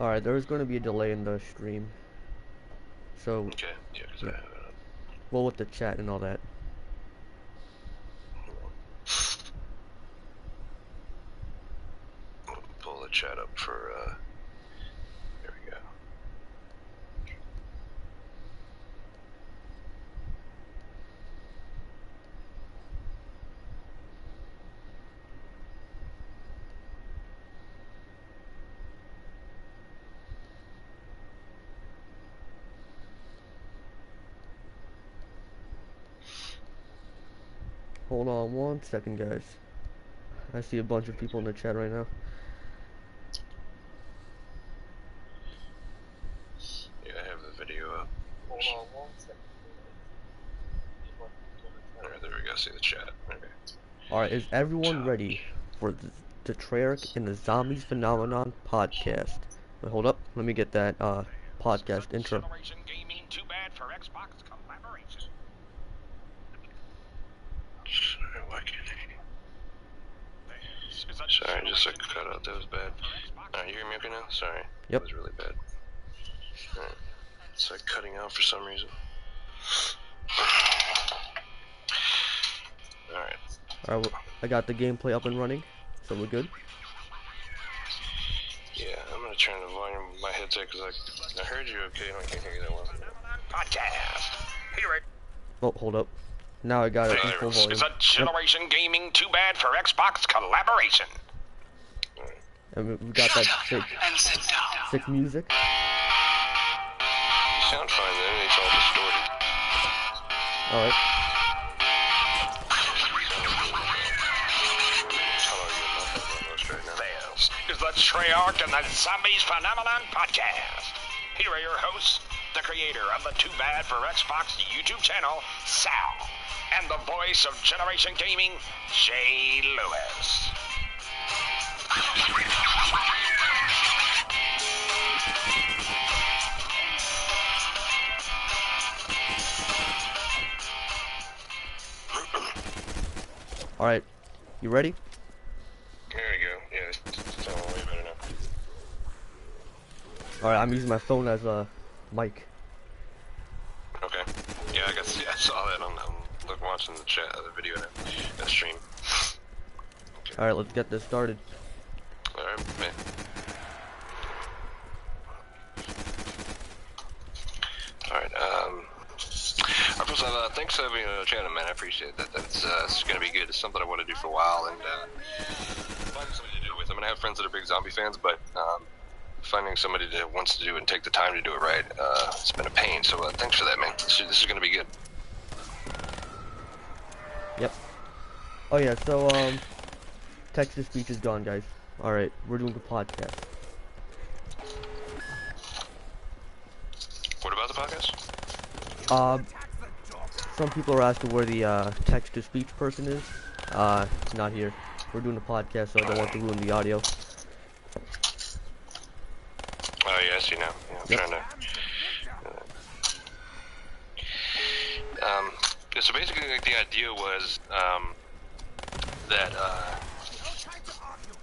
Alright, there is going to be a delay in the stream. So, Okay, yeah, because yeah. I have it up. Well, with the chat and all that. I'll pull the chat up for, there we go. Hold on 1 second, guys. I see a bunch of people in the chat right now. Yeah, I have the video up. Hold on 1 second. Alright, there we go, see the chat. Okay. Alright, is everyone ready for the Treyarch and the Zombies Phenomenon podcast? Wait, hold up, let me get that podcast intro. Gaming, too bad for Xbox collaboration. Sorry, why can't Sorry, just a cut out, that was bad. Alright, you hear me okay now? Sorry. Yep. That was really bad. Alright. It's like cutting out for some reason. Alright. Alright, well, I got the gameplay up and running, so we're good. Yeah, I'm gonna turn the volume of my headset because I heard you okay, and I can't hear you that well. Podcast. Hear it. Oh, hold up. Now I got it in full volume. It's a Generation Gaming, too bad for Xbox collaboration. And we got that sick music. You sound fine then, it's all distorted. Alright. This is the Treyarch and the Zombies Phenomenon podcast. Here are your hosts, the creator of the Too Bad for Xbox YouTube channel, Sal, and the voice of Generation Gaming, Jay Lewis. Alright, you ready? There we go. Yeah, it's all way better now. Alright, I'm using my phone as a mic. Okay. Yeah, I saw that on watching the chat, the video, that stream. Okay. Alright, let's get this started. Alright, man. Alright, first of all, thanks for having a channel, man. I appreciate that. It's gonna be good. It's something I want to do for a while, and finding somebody to do it with. I mean, I have friends that are big zombie fans, but finding somebody that wants to do it and take the time to do it right, it's been a pain. So thanks for that, man. This is gonna be good. Yep. Oh yeah, so text-to-speech is gone, guys. Alright, we're doing a podcast. What about the podcast? Some people are asking where the text-to-speech person is. It's not here. We're doing a podcast, so I don't want to ruin the audio. Oh yeah, I see now. Yeah, I'm trying to. Yeah, so basically, like, the idea was that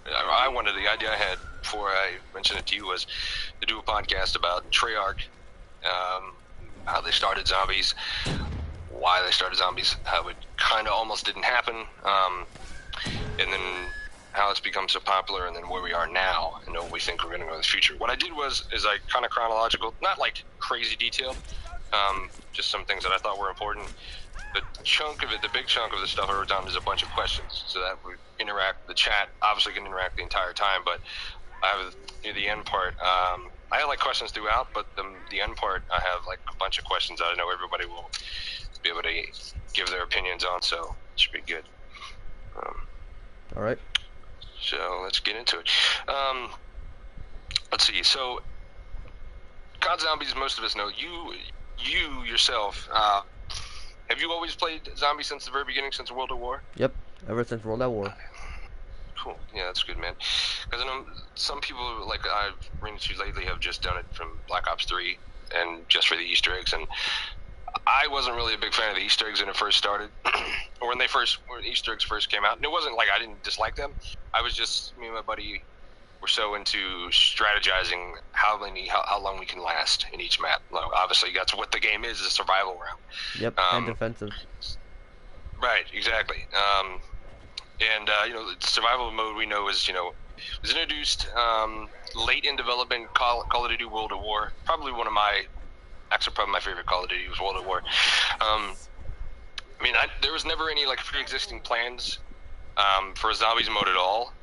the idea I had before I mentioned it to you was to do a podcast about Treyarch, how they started zombies, why they started zombies, how it kind of almost didn't happen, and then how it's become so popular, and then where we are now, and what we think we're going to go in the future. What I did is I kind of chronological, not like crazy detailed, just some things that I thought were important. The chunk of it, the big chunk of the stuff I wrote down is a bunch of questions, so that we interact. The chat obviously can interact the entire time, but I have the end part. I have like questions throughout, but the end part I have like a bunch of questions that I know everybody will be able to give their opinions on, so it should be good. All right. So let's get into it. Let's see. So, COD Zombies, most of us know. You yourself, have you always played zombies since the very beginning, since World at War? Yep. Ever since World at War. Cool. Yeah, that's good, man. Because I know some people, like I've run into lately, have just done it from Black Ops 3 and just for the Easter eggs. And I wasn't really a big fan of the Easter eggs when it first started, or when Easter eggs first came out. And it wasn't like I didn't dislike them. I was just, me and my buddy we're so into strategizing how long we can last in each map. Like, obviously, that's what the game is a survival round. Yep, and defensive. Right, exactly. The survival mode we know is, was introduced late in development. Call of Duty World at War. Probably my favorite Call of Duty was World at War. There was never any like pre-existing plans for a zombies mode at all.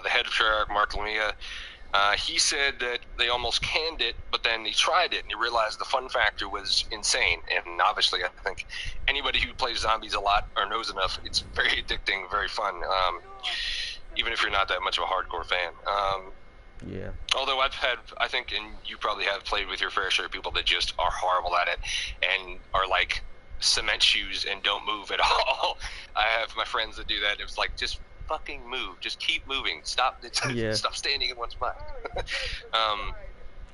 The head of Treyarch, Mark Lamia, he said that they almost canned it, but then he tried it and he realized the fun factor was insane. And obviously, I think anybody who plays zombies a lot or knows enough, it's very addicting, very fun, even if you're not that much of a hardcore fan. Yeah. Although I think, and you probably have played with your fair share of people that just are horrible at it and are like cement shoes and don't move at all. I have my friends that do that. It's like, just fucking move. Just keep moving. Stop standing in one spot.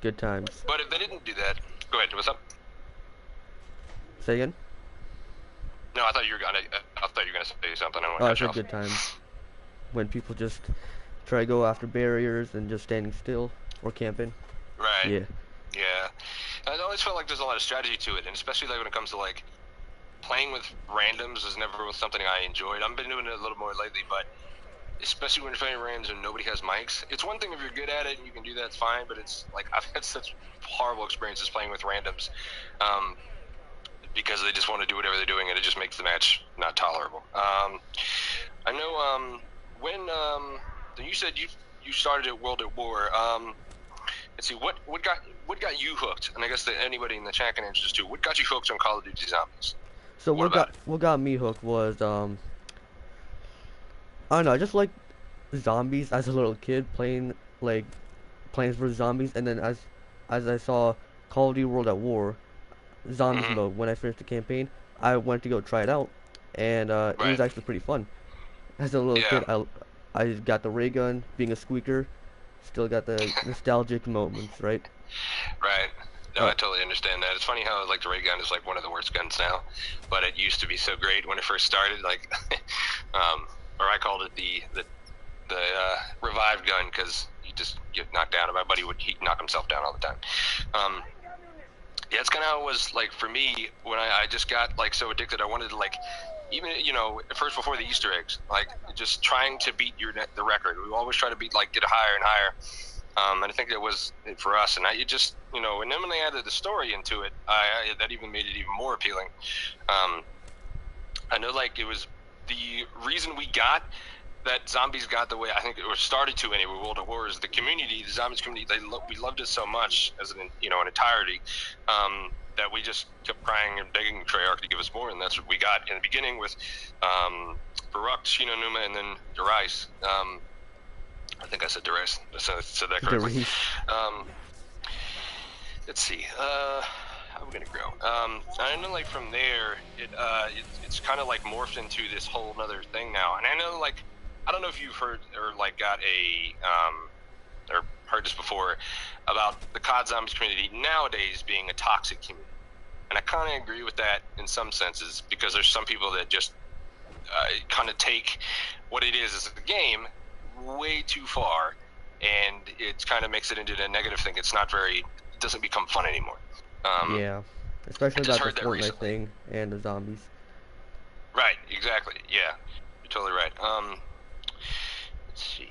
Good times. But if they didn't do that, go ahead. What's up? Say again? No, I thought you were gonna say something. I said good times. When people just try to go after barriers and just standing still or camping. Right. Yeah. Yeah. I always felt like there's a lot of strategy to it, and especially like when it comes to like playing with randoms was never something I enjoyed. I've been doing it a little more lately, but especially when you're playing randoms and nobody has mics. It's one thing if you're good at it and you can do that, it's fine, but it's like I've had such horrible experiences playing with randoms because they just want to do whatever they're doing and it just makes the match not tolerable. I know when you said you started at World at War. Let's see, what got you hooked? And I guess that anybody in the chat can answer this too. What got you hooked on Call of Duty Zombies? So what got me hooked was I don't know, I just like zombies as a little kid playing Plants vs Zombies, and then as I saw Call of Duty World at War Zombies mode when I finished the campaign, I went to go try it out, and it was actually pretty fun. As a little kid, I got the ray gun, being a squeaker, still got the nostalgic moments, right? Right. No, I totally understand that. It's funny how like the ray gun is like one of the worst guns now, but it used to be so great when it first started. Like, or I called it the revived gun because you just get knocked down. And my buddy he'd knock himself down all the time. Yeah, it's kind of how it was like for me when I just got like so addicted. I wanted to like, even at first before the Easter eggs, like just trying to beat the record. We always try to get higher and higher. And I think that was it for us. And and then when they added the story into it, that even made it even more appealing. I know like it was the reason we got that zombies got the way I think it was started to anyway. World at War is the community, the zombies community. We loved it so much as an entirety that we just kept crying and begging Treyarch to give us more, and that's what we got in the beginning with Baruch, Shino Numa, and then Darice. I think I said Darice. I said that correctly. Let's see. How are we gonna grow? I know like from there, it's kind of like morphed into this whole other thing now, and I know like. I don't know if you've heard or like got or heard this before about the COD Zombies community nowadays being a toxic community. And I kind of agree with that in some senses because there's some people that just kind of take what it is as a game way too far, and it kind of makes it into a negative thing. It doesn't become fun anymore. Yeah, especially about the Fortnite thing and the zombies. Right, exactly. Yeah, you're totally right. Let's see.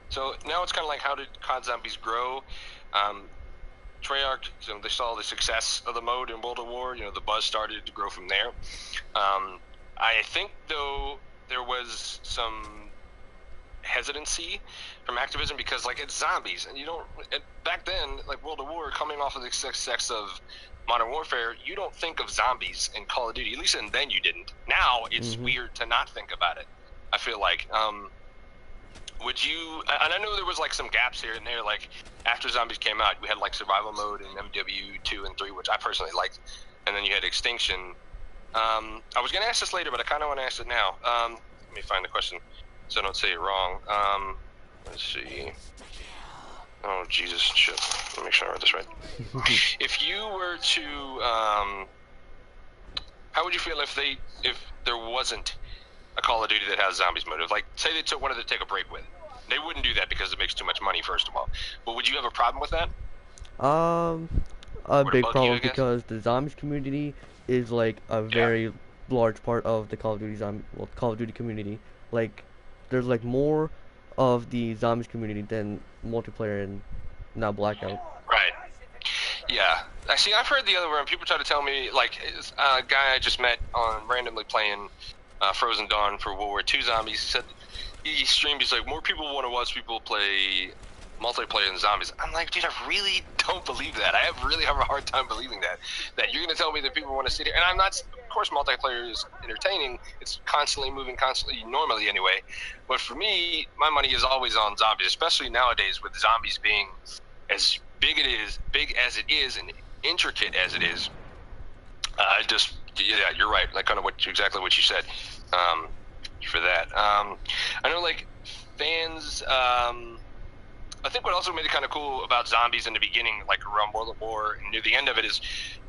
So now it's kind of like, how did COD Zombies grow? Treyarch, so they saw the success of the mode in World at War. The buzz started to grow from there. I think though there was some hesitancy from Activision because like it's zombies, and back then like World at War coming off of the success of Modern Warfare, you don't think of zombies in Call of Duty. At least then you didn't. Now it's weird to not think about it. I feel like, would you, and I know there was like some gaps here and there, like after Zombies came out, we had like survival mode in MW2 and 3, which I personally liked, and then you had Extinction. I was going to ask this later, but I kind of want to ask it now. Let me find the question so I don't say it wrong. Let's see. Oh, Jesus, shit. Let me make sure I read this right. If you were to, how would you feel if there wasn't a Call of Duty that has zombies mode? If, like, say they wanted to take a break with it. They wouldn't do that because it makes too much money, first of all. But would you have a problem with that? Um, a Would it big bug you, problem I guess? because the zombies community is like a Yeah. very large part of the Call of Duty community. Like, there's like more of the zombies community than multiplayer and now Blackout. Right. Yeah. I see. I've heard the other way. People try to tell me, like, a guy I just met on randomly playing Frozen Dawn for World War II zombies. He said he streamed. He's like, more people want to watch people play multiplayer than zombies. I'm like, dude, I really don't believe that. Really have a hard time believing that. That you're gonna tell me that people want to sit here, and I'm not. Of course, multiplayer is entertaining. It's constantly moving, constantly, normally anyway. But for me, my money is always on zombies, especially nowadays with zombies being as big as it is, and intricate as it is. Just yeah, you're right. Like kind of exactly what you said. For that, I know like fans. I think what also made it kind of cool about zombies in the beginning, like around World at War, and near the end of it, is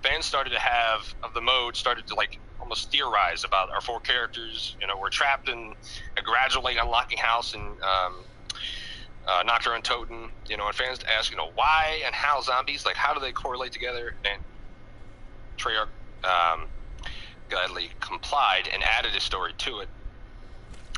fans started to have of the mode started to like almost theorize about our four characters. You know, we're trapped in a gradually unlocking house in Nocturne and Toten. You know, and fans ask, you know, why and how zombies, like how do they correlate together? And Treyarch gladly complied and added a story to it.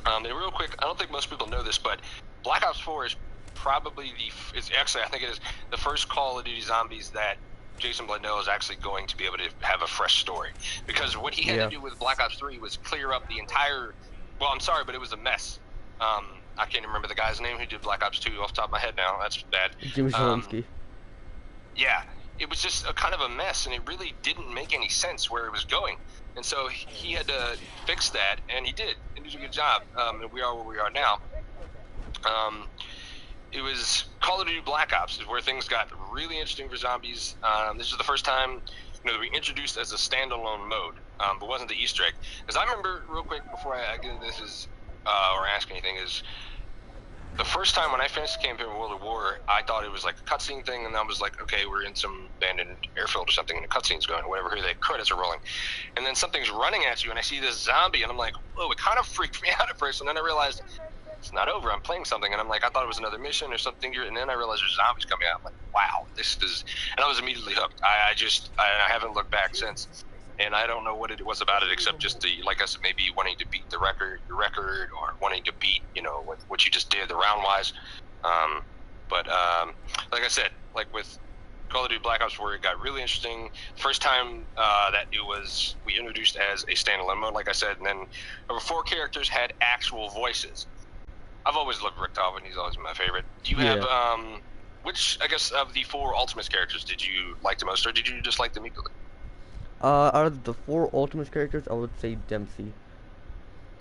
And real quick, I don't think most people know this, but Black Ops 4 is probably I think it is the first Call of Duty Zombies that Jason Blundell is actually going to be able to have a fresh story. Because what he had to do with Black Ops 3 was clear up the entire, well, I'm sorry, but it was a mess. I can't remember the guy's name who did Black Ops 2 off the top of my head now. That's bad. Jimmy Zelensky. Yeah, it was just a kind of a mess, and it really didn't make any sense where it was going. And so he had to fix that, and he did. And he did a good job. And we are where we are now. It was Call of Duty Black Ops is where things got really interesting for zombies. This is the first time that we introduced as a standalone mode, but wasn't the Easter egg. Because I remember, real quick, before I get into this or ask anything, is the first time when I finished the campaign in World of War, I thought it was like a cutscene thing, and I was like, okay, we're in some abandoned airfield or something, and the cutscene's going, or whatever, here the credits are rolling. And then something's running at you, and I see this zombie, and I'm like, whoa, it kind of freaked me out at first, and then I realized it's not over. I'm playing something, and I'm like, I thought it was another mission or something, and then I realized there's zombies coming out. I'm like, wow, this is, and I was immediately hooked. I haven't looked back since, and I don't know what it was about it except just the, like I said, maybe wanting to beat your record, or wanting to beat, you know, what you just did the round wise. But like I said, like with Call of Duty Black Ops 4, it got really interesting. First time that we introduced as a standalone mode, like I said, and then over 4 characters had actual voices. I've always loved Rick Talbot. He's always been my favorite. Do you have, which, I guess, of the 4 Ultimates characters did you like the most, or did you just like them equally? Out of the 4 Ultimates characters, I would say Dempsey.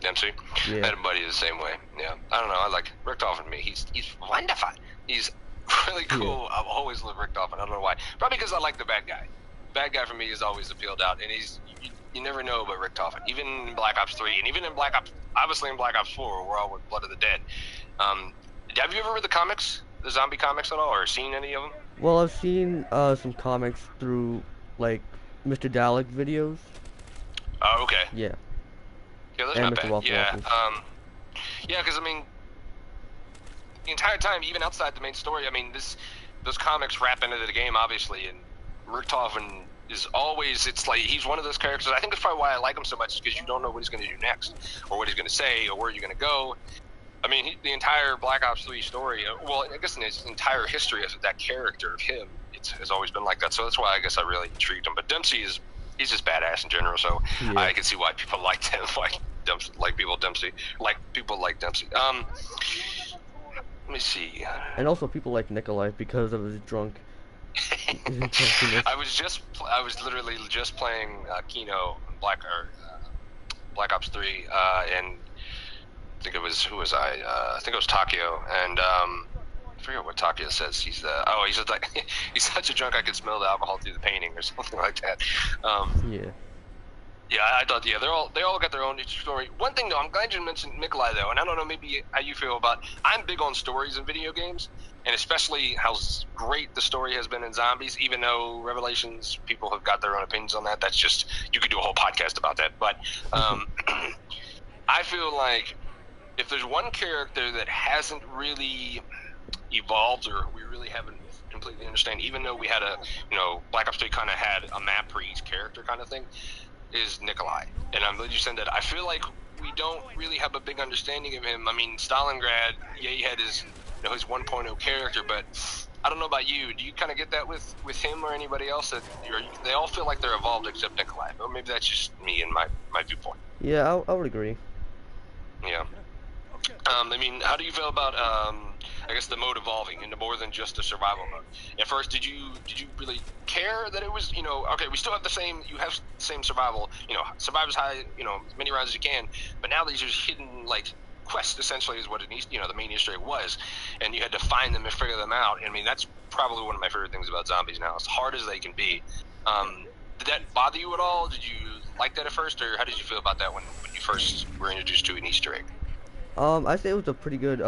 Dempsey? Yeah. I had a buddy the same way. Yeah. I don't know. I like Rick Dolphin to me. He's wonderful. He's really cool. Yeah. I've always loved Rick Dolphin. I don't know why. Probably because I like the bad guy. Bad guy for me is always appealed out, and you never know about Rick Dolphin. Even in Black Ops 3, and even in Black Ops, obviously in Black Ops 4, we're all with Blood of the Dead. Have you ever read the comics, the zombie comics at all, or seen any of them? Well, I've seen some comics through, like, Mr. Dalek videos. Oh, okay. Yeah. Yeah, that's and not Mr. bad. Waffle Yeah. Waffles. Yeah, because I mean, the entire time, even outside the main story, I mean, those comics wrap into the game, obviously, and Richtofen is always, it's like, he's one of those characters. I think that's probably why I like him so much, because you don't know what he's going to do next, or what he's going to say, or where you're going to go. I mean, the entire Black Ops 3 story, well, I guess in his entire history as that character of him, has always been like that. So that's why I guess I really intrigued him. But Dempsey he's just badass in general, so yeah. I can see why people liked him, like people like Dempsey. Let me see. And also people like Nikolai because of his drunk. I was literally just playing Kino Black Ops 3, and I think it was I think it was Takio, and I forget what Takio says. He's just like he's such a drunk I could smell the alcohol through the painting or something like that. Yeah. Yeah, I thought they all got their own story. One thing though, I'm glad you mentioned Nikolai though, and I don't know maybe how you feel about. I'm big on stories in video games, and especially how great the story has been in Zombies. Even though Revelations, people have got their own opinions on that. That's just, you could do a whole podcast about that. But I feel like if there's one character that hasn't really evolved, or we really haven't completely understand, even though we had Black Ops 3 kind of had a map for each character kind of thing, is Nikolai. And I'm glad you said that. I feel like we don't really have a big understanding of him. I mean, Stalingrad, yeah, he had his his 1.0 character, but I don't know about you. Do you kind of get that with him or anybody else? That they all feel like they're evolved except Nikolai. Or maybe that's just me and my viewpoint. Yeah, I would agree. Yeah. I mean, how do you feel about I guess the mode evolving into more than just a survival mode? At first, did you really care that it was okay? We still have the same. You have the same survival. Survive as high as many rounds as you can. But now these are hidden like quests. Essentially, is what it needs. The main Easter egg was, and you had to find them and figure them out. I mean, that's probably one of my favorite things about zombies now. As hard as they can be. Did that bother you at all? Did you like that at first, or how did you feel about that when you first were introduced to an Easter egg? I say it was a pretty good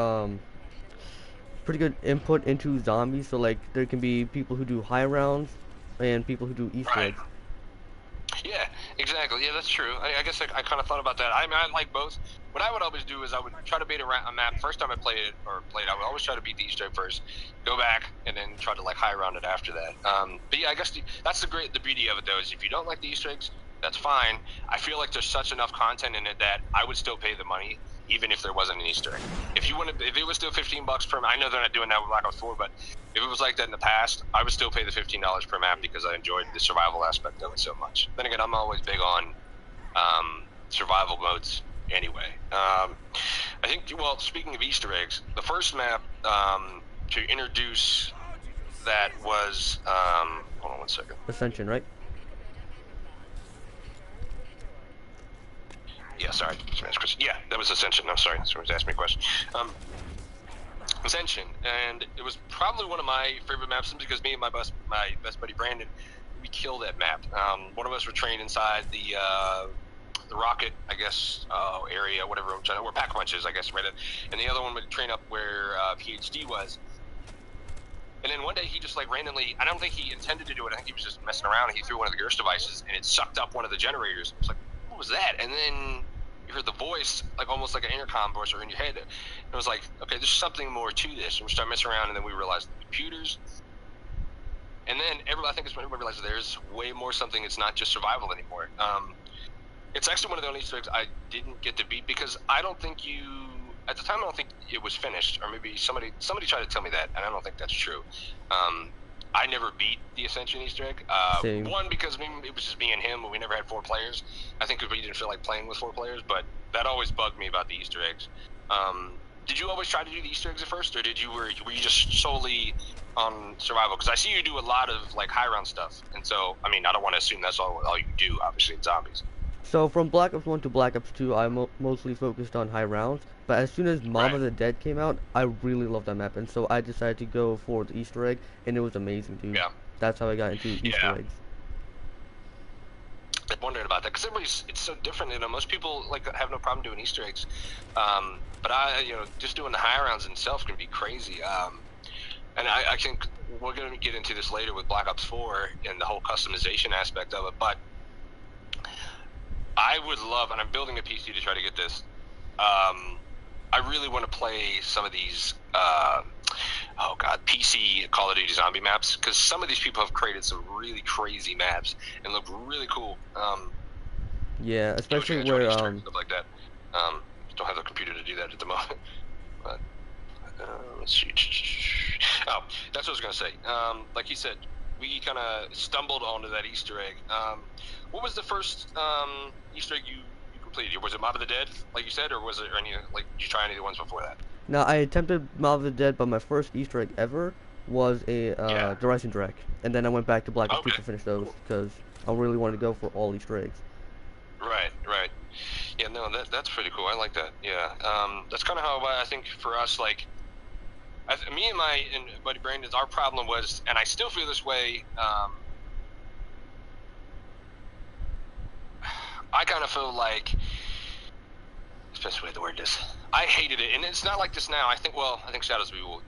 input into zombies. So like there can be people who do high rounds and people who do Easter Right. eggs. Yeah, exactly. Yeah, that's true. I guess I kind of thought about that. I mean, I like both. What I would always do is I would try to beat a map. First time I played, I would always try to beat the Easter egg first, go back, and then try to like high round it after that. But yeah, I guess that's the beauty of it though, is if you don't like the Easter eggs, that's fine. I feel like there's such enough content in it that I would still pay the money, even if there wasn't an Easter egg. If it was still $15 per map, I know they're not doing that with Black Ops 4, but if it was like that in the past, I would still pay the $15 per map because I enjoyed the survival aspect of it so much. Then again, I'm always big on survival modes anyway. I think, well, speaking of Easter eggs, the first map to introduce that was, hold on one second. Ascension, right? Yeah, sorry. Yeah, that was Ascension. I'm sorry. Someone's asked me a question. Ascension, and it was probably one of my favorite maps because me and my best buddy Brandon, we killed that map. One of us were trained inside the rocket, I guess, area, whatever, where Pack Punch is, I guess, right? And the other one would train up where PhD was. And then one day he just like randomly, I don't think he intended to do it. I think he was just messing around, and he threw one of the Gerst devices, and it sucked up one of the generators. It was like, what was that? And then you heard the voice, like almost like an intercom voice or in your head. And it was like, okay, there's something more to this. And we started messing around, and then we realized the computers. And then I think it's when everybody realized there's way more something. It's not just survival anymore. It's actually one of the only Easter eggs I didn't get to beat because I don't think at the time, I don't think it was finished, or maybe somebody tried to tell me that, and I don't think that's true. I never beat the Ascension Easter egg. Same. One, because it was just me and him, and we never had 4 players. I think because we didn't feel like playing with 4 players, but that always bugged me about the Easter eggs. Did you always try to do the Easter eggs at first, or were you just solely on survival? Because I see you do a lot of like high round stuff, and so I mean I don't want to assume that's all you do. Obviously in zombies. So from Black Ops 1 to Black Ops 2, I mostly focused on high rounds. But as soon as Mom of the Dead came out, I really loved that map, and so I decided to go for the Easter egg, and it was amazing, dude. Yeah. That's how I got into Easter eggs. I'm wondering about that because it's so different. Most people like have no problem doing Easter eggs, but I just doing the high rounds itself can be crazy. And I think we're going to get into this later with Black Ops 4 and the whole customization aspect of it, but I would love, and I'm building a PC to try to get this. I really want to play some of these, PC Call of Duty zombie maps, because some of these people have created some really crazy maps and look really cool. Yeah, especially where stuff like that. Don't have the computer to do that at the moment. But let's see. Oh, that's what I was gonna say. Like he said, we kind of stumbled onto that Easter egg. What was the first Easter egg you completed? Was it Mob of the Dead, like you said, or was it any did you try any of the ones before that? Now, I attempted Mob of the Dead, but my first Easter egg ever was a Horizon Direct. And then I went back to Black Ops 2 to finish those, because I really wanted to go for all Easter eggs. Right. Yeah, no, that's pretty cool. I like that. Yeah. That's kind of how I think for us, like, me and my buddy Brandon's, our problem was, and I still feel this way, I kind of feel like, the best way to word this, I hated it, and it's not like this now. I think Shadowsville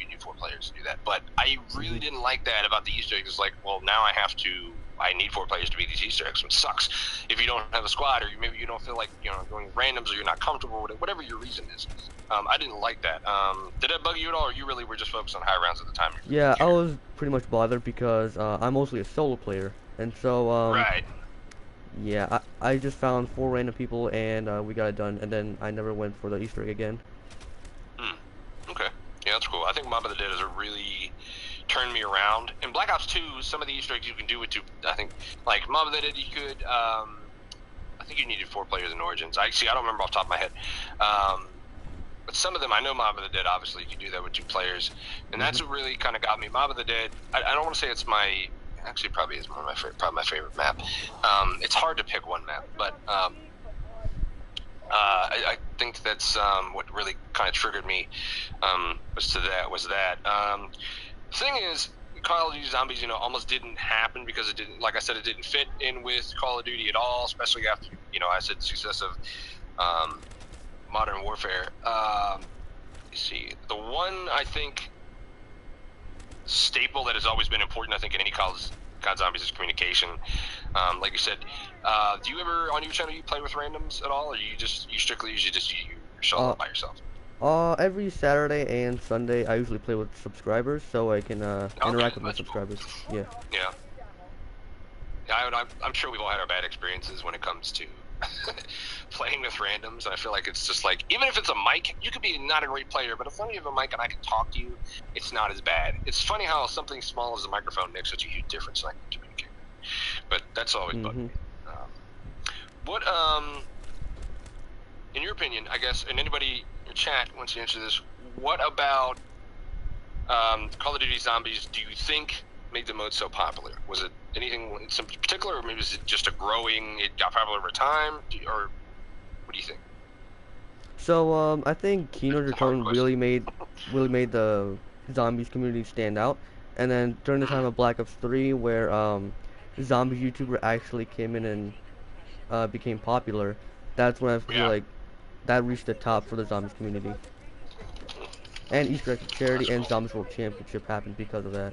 you need 4 players to do that, but I really didn't like that about the Easter eggs. It's like, well, now I have to I need 4 players to beat these Easter eggs. It sucks if you don't have a squad, or maybe you don't feel like going randoms, or you're not comfortable with it. Whatever your reason is, I didn't like that. Did that bug you at all, or you really were just focused on high rounds at the time? Yeah, I was pretty much bothered because I'm mostly a solo player, and so Right. yeah, I just found 4 random people and we got it done, and then I never went for the Easter egg again. Okay. Yeah, that's cool. I think Mob of the Dead has really turned me around. In Black Ops 2, some of the Easter eggs you can do with 2, I think, like Mob of the Dead, you could, I think you needed 4 players in Origins. I don't remember off the top of my head. But some of them, I know Mob of the Dead, obviously, you can do that with 2 players. And that's what really kind of got me. Mob of the Dead, I don't want to say it's my, actually probably is one of my probably my favorite map. It's hard to pick one map, but I think that's what really kind of triggered me was that. The thing is, Call of Duty Zombies, almost didn't happen because it didn't, like I said, it didn't fit in with Call of Duty at all, especially after, I said the success of Modern Warfare. Let's see, the one, I think, staple that has always been important, I think, in any COD Zombies is communication. Like you said, do you ever, on your channel, you play with randoms at all, or you strictly usually just you're solo by yourself? Every Saturday and Sunday, I usually play with subscribers, so I can interact with my subscribers. Cool. Yeah. I'm sure we've all had our bad experiences when it comes to playing with randoms, and I feel like it's just like, even if it's a mic, you could be not a great player, but as long as you have a mic and I can talk to you, it's not as bad. It's funny how something small as a microphone makes such a huge difference in communicating. But that's always bugged me. What, in your opinion, I guess, and anybody in chat wants to answer this, what about Call of Duty Zombies do you think made the mode so popular? Was it anything in some particular, or maybe was it just it got popular over time, or what do you think? So I think Kino Return really made the Zombies community stand out, and then during the time of Black Ops 3, where Zombies YouTuber actually came in and became popular, that's when I feel like that reached the top for the Zombies community. And Easter Egg Charity and Zombies World Championship happened because of that.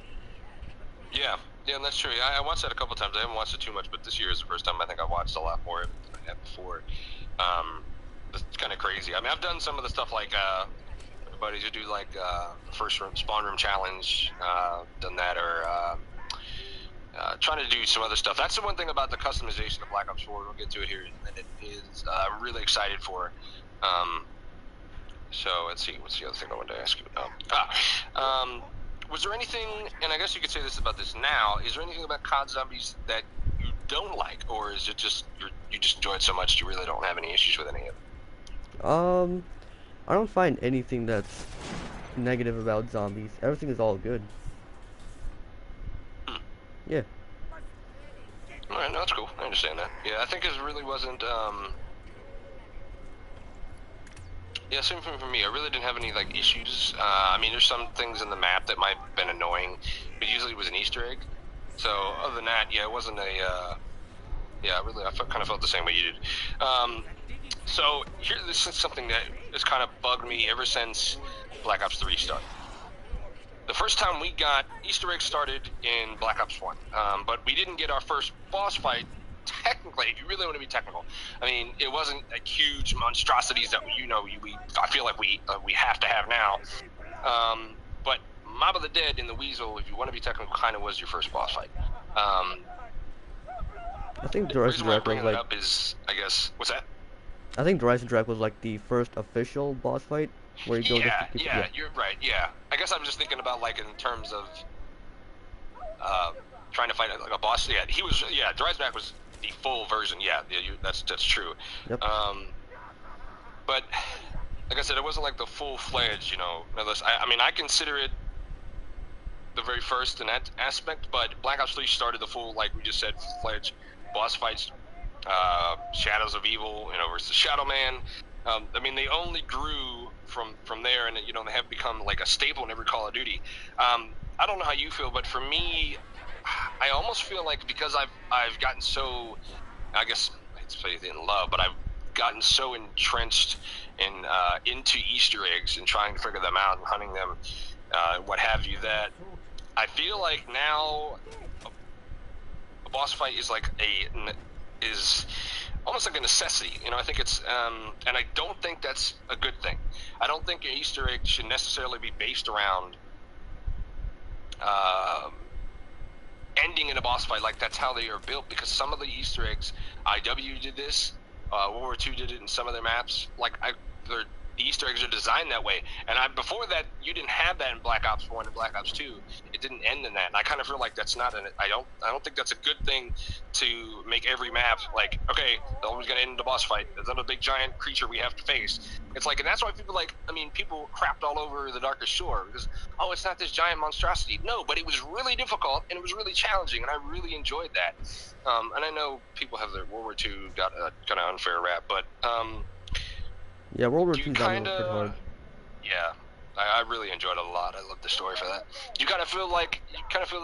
Yeah, that's true. I watched that a couple times. I haven't watched it too much, but this year is the first time I think I watched a lot more than I had before. It's kind of crazy. I mean, I've done some of the stuff like buddies who do like first room spawn room challenge, done that, or trying to do some other stuff. That's the one thing about the customization of Black Ops 4. We'll get to it here, and it is I'm really excited for. So let's see. What's the other thing I wanted to ask you? Was there anything, and I guess you could say this about this now, is there anything about COD Zombies that you don't like, or is it just you just enjoy it so much you really don't have any issues with any of it? I don't find anything that's negative about Zombies. Everything is all good. Yeah. Alright, no, that's cool. I understand that. Yeah, I think it really wasn't, yeah, same thing for me. I really didn't have any, like, issues. I mean, there's some things in the map that might have been annoying, but usually it was an Easter egg. So, other than that, yeah, it wasn't a, yeah, really, I kind of felt the same way you did. So, this is something that has kind of bugged me ever since Black Ops 3 started. The first time we got Easter eggs started in Black Ops 1, but we didn't get our first boss fight. Technically, if you really want to be technical, I mean, it wasn't a huge monstrosities that I feel like we have to have now. But Mob of the Dead in the Weasel, if you want to be technical, kind of was your first boss fight. I think the reason why I'm bringing it up is, I guess, what's that? I think Rise and Drag was like the first official boss fight where you go. Yeah, you're right. Yeah, I guess I'm just thinking about like in terms of trying to fight like a boss. Yeah, the Rise and Drag was the full version. Yeah, that's true. Yep. But like I said, it wasn't like the full-fledged, I mean, I consider it the very first in that aspect, but Black Ops 3 started the full, like we just said, full-fledged boss fights, Shadows of Evil, versus Shadow Man. I mean, they only grew from there, and they have become like a staple in every Call of Duty. I don't know how you feel, but for me, I almost feel like because I've gotten so, I guess I'd say in love, but I've gotten so entrenched in into Easter eggs and trying to figure them out and hunting them, what have you, that I feel like now a boss fight is like is almost like a necessity. You know, I think it's and I don't think that's a good thing. I don't think an Easter egg should necessarily be based around ending in a boss fight. Like that's how they are built, because some of the Easter eggs, IW did this, World War II did it in some of their maps. Like the Easter eggs are designed that way, and before that you didn't have that in Black Ops 1 and Black Ops 2. It didn't end in that, and I kind of feel like that's not I don't think that's a good thing to make every map like, okay, they're always going to end in the boss fight. There's another big giant creature we have to face. It's like, and that's why people people crapped all over the Darkest Shore because, oh, it's not this giant monstrosity. No, but it was really difficult and it was really challenging, and I really enjoyed that. And I know people have their World War II got a kind of unfair rap, but yeah, World War II is pretty hard. Yeah, I really enjoyed it a lot. I love the story for that. Do you kind of feel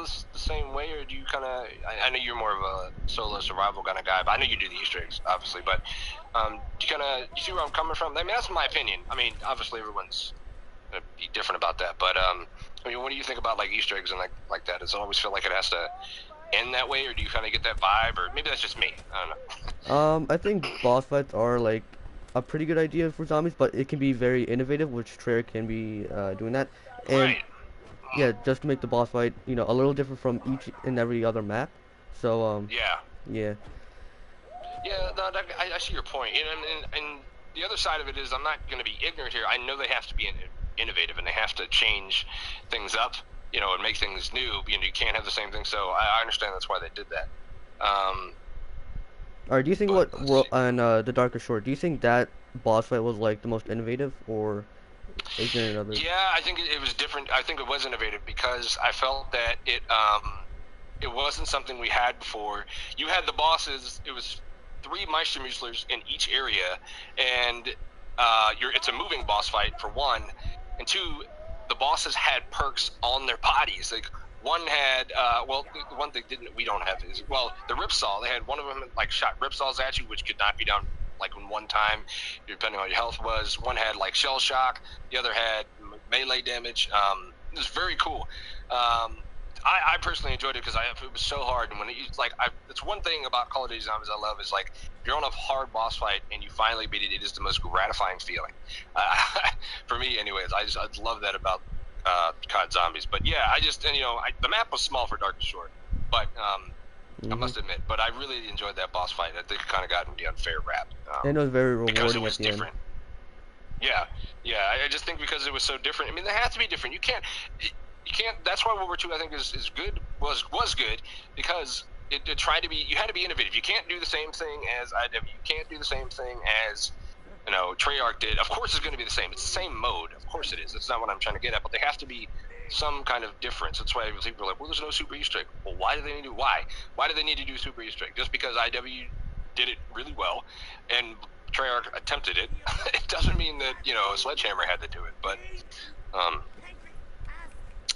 this the same way, or do you kind of? I know you're more of a solo survival kind of guy, but I know you do the Easter eggs, obviously. But do you see where I'm coming from? I mean, that's my opinion. I mean, obviously everyone's gonna be different about that, but I mean, what do you think about like Easter eggs and like that? Does it always feel like it has to end that way, or do you kind of get that vibe, or maybe that's just me? I don't know. I think boss fights are like a pretty good idea for zombies, but it can be very innovative, which Treyarch can be doing that. And Right. yeah, just to make the boss fight, a little different from each and every other map. So Yeah. yeah. Yeah, no, I see your point. And the other side of it is, I'm not going to be ignorant here. I know they have to be innovative, and they have to change things up, and make things new. You can't have the same thing. So I understand that's why they did that. Alright, do you think But on the Darkest Shore, do you think that boss fight was like the most innovative, or is there another? yeah, I think it was different. I think it was innovative because I felt that it wasn't something we had before. You had the bosses. It was 3 Meistermuslers in each area, and it's a moving boss fight for one, and two, the bosses had perks on their bodies. Like one had, the one thing we don't have is, the Ripsaw. They had one of them like shot Ripsaws at you, which could not be done like in one time, depending on your health was. One had like shell shock. The other had melee damage. It was very cool. I personally enjoyed it because it was so hard, and when it's one thing about Call of Duty Zombies I love is like if you're on a hard boss fight and you finally beat it, it is the most gratifying feeling. For me, anyways, I love that about COD Zombies. But yeah, the map was small for Darkest Shore, but I must admit, but I really enjoyed that boss fight. I think it kind of got the unfair rap. And it was very because it rewarding was at the different. end. Yeah. I just think because it was so different. I mean, they have to be different. You can't. That's why World War II I think is good. Was good because it tried to be. You had to be innovative. You can't do the same thing as IW. You can't do the same thing as Treyarch did. Of course, it's going to be the same. It's the same mode. Of course, it is. That's not what I'm trying to get at. But they have to be some kind of difference. That's why people are like, well, there's no super Easter egg. Well, why do they need to? Why do they need to do super Easter egg? Just because IW did it really well, and Treyarch attempted it, it doesn't mean that Sledgehammer had to do it. But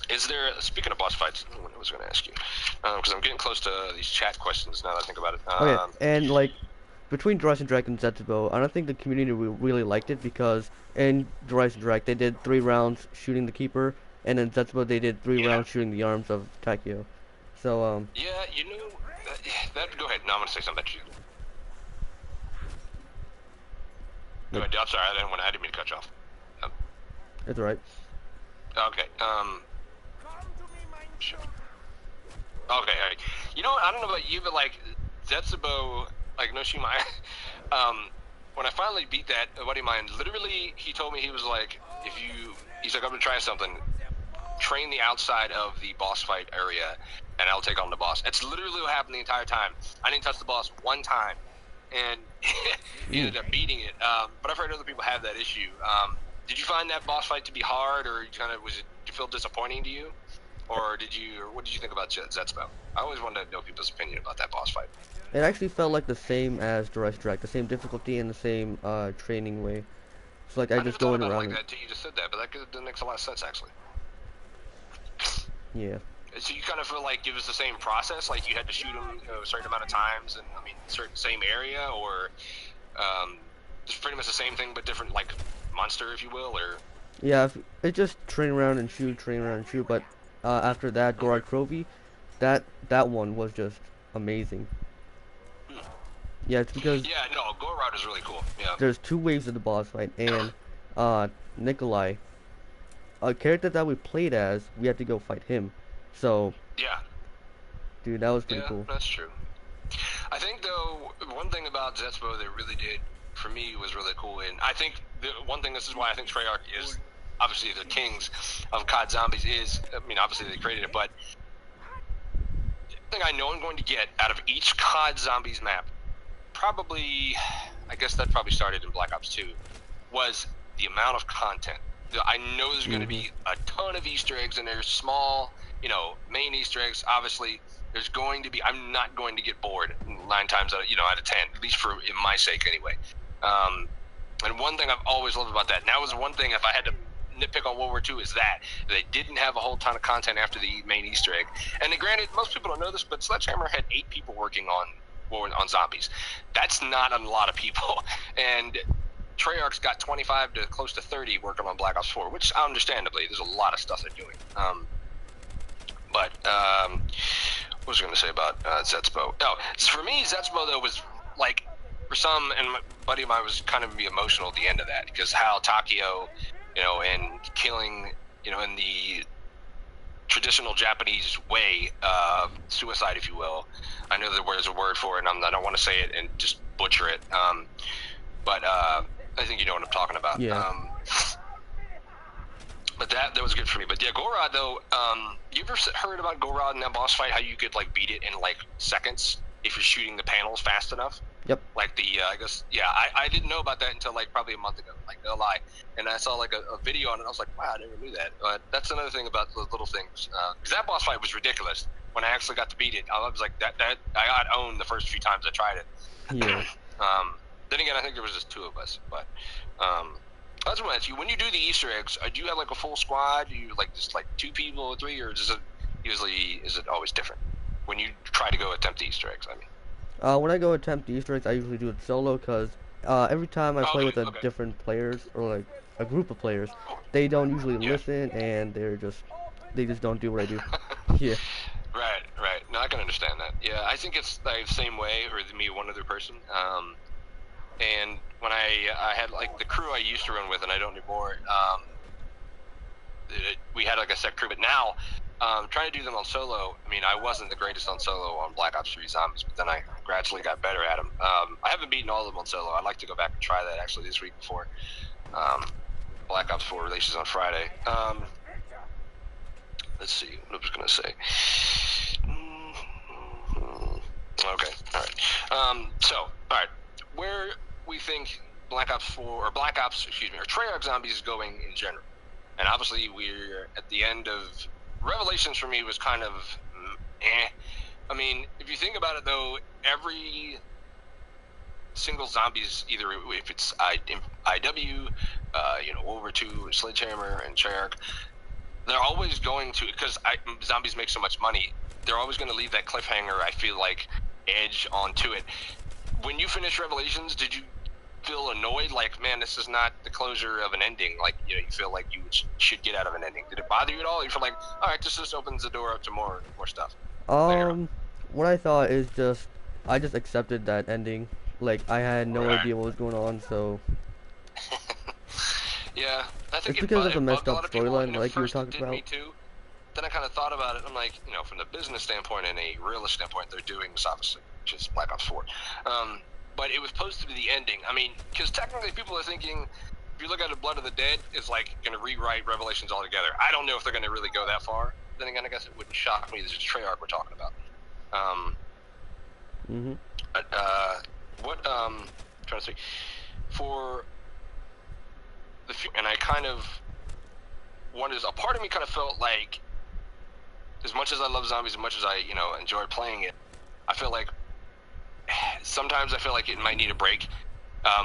is there, speaking of boss fights, I was going to ask you, because I'm getting close to these chat questions now that I think about it. Okay, and like between Dries and Drake and Zetsubo, I don't think the community really liked it because in Dries and Drake they did 3 rounds shooting the Keeper, and in Zetsubo they did 3 rounds shooting the arms of Takeo. So yeah, that go ahead. No, I'm going to say something about you. Go ahead. I'm sorry, I didn't mean to cut you off. it's alright. Okay. Sure. Okay, all right. I don't know about you, but like Zetsubo, like Noshima, when I finally beat that, a buddy of mine, literally, he told me, he was like, he's like, I'm gonna try something. Train the outside of the boss fight area, and I'll take on the boss. It's literally what happened the entire time. I didn't touch the boss one time, and he ended up beating it. But I've heard other people have that issue. Did you find that boss fight to be hard, or did it feel disappointing to you? Or what did you think about Zetsubo? I always wanted to know people's opinion about that boss fight. It actually felt like the same as Dries Drake, the same difficulty and the same training way. It's like I just going around. Like that until you just said that, but that makes a lot of sense actually. Yeah. So you kind of feel like it was the same process, like you had to shoot him a certain amount of times, and same area, or just pretty much the same thing but different, like monster, if you will, or. Yeah, it just train around and shoot, but after that, Gorod Krovi, that one was just amazing. Hmm. Yeah, it's because Yeah, no, Gorod is really cool. Yeah. there's two waves of the boss fight, and Nikolai, a character that we played as, we had to go fight him. So, Yeah. dude, that was pretty Yeah, cool. that's true. I think though one thing about Zetspo that really did for me was really cool, and I think the one thing, this is why I think Treyarch is obviously the kings of COD Zombies, is, I mean, obviously they created it, but the thing I know I'm going to get out of each COD Zombies map, probably, I guess that probably started in Black Ops 2, was the amount of content. I know there's going to be a ton of Easter eggs, and there's small, main Easter eggs. Obviously, there's going to be. I'm not going to get bored 9 times out of 10, at least for in my sake anyway. And one thing I've always loved about that, and that was one thing if I had to nitpick on World War II, is that they didn't have a whole ton of content after the main Easter egg. And granted, most people don't know this, but Sledgehammer had 8 people working on zombies. That's not a lot of people, and Treyarch's got 25 to close to 30 working on Black Ops 4, which understandably, there's a lot of stuff they're doing. What was I going to say about Zetspo? Oh, for me, Zetspo, though, was like, for some, and my buddy of mine was kind of emotional at the end of that, because how Takio, and killing, in the traditional Japanese way, suicide, if you will. I know there's a word for it, and I don't want to say it and just butcher it. But I think you know what I'm talking about. Yeah. But that was good for me. But yeah, Gorod though, you ever heard about Gorod in that boss fight? How you could like beat it in like seconds if you're shooting the panels fast enough? Yep. Like I guess, yeah, I didn't know about that until like probably a month ago. Like, no lie. And I saw like a video on it. I was like, wow, I never knew that. But that's another thing about the little things. Because that boss fight was ridiculous. When I actually got to beat it, I was like, that I got owned the first few times I tried it. Yeah. Then again, I think there was just 2 of us. But that's what I ask you. When you do the Easter eggs, do you have like a full squad? Do you like just like 2 people or 3, or is it always different when you try to go attempt the Easter eggs? I mean. When I go attempt the Easter eggs, I usually do it solo, because every time I play with different players, or like a group of players, they don't usually listen, and they just don't do what I do. Yeah. Right. No, I can understand that. Yeah, I think it's like the same way, or me, one other person. And when I had like the crew I used to run with, and I don't anymore, we had like a set crew, but now trying to do them on solo, I mean, I wasn't the greatest on solo on Black Ops 3 Zombies, but then I gradually got better at them. I haven't beaten all of them on solo. I'd like to go back and try that actually this week before Black Ops 4 releases on Friday. Let's see, what I was going to say. Okay, all right. All right, where we think Black Ops 4, or Treyarch Zombies is going in general. And obviously we're at the end of Revelations. For me was kind of I mean, if you think about it though, every single zombies, either if it's IW, World War II, Sledgehammer, and Treyarch, they're always going to, because zombies make so much money, they're always going to leave that cliffhanger, I feel like, edge onto it. When you finish Revelations, did you feel annoyed, like, man, this is not the closure of an ending, like, you feel like you should get out of an ending? Did it bother you at all? You feel like, all right, this just opens the door up to more stuff later? What I thought is I just accepted that ending. Like, I had no idea what was going on, so. Yeah, I think it's because of the messed up storyline, like you were talking about. Me too. Then I kind of thought about it. I'm like, from the business standpoint and a realist standpoint, they're doing this obviously, which is Black Ops 4. But it was supposed to be the ending. I mean, because technically people are thinking, if you look at the Blood of the Dead, it's like going to rewrite Revelations altogether. I don't know if they're going to really go that far. Then again, I guess it wouldn't shock me. This is Treyarch we're talking about. I'm trying to see, for the future, and I kind of wanted, a part of me kind of felt like, as much as I love zombies, as much as I, enjoy playing it, I feel like sometimes I feel like it might need a break,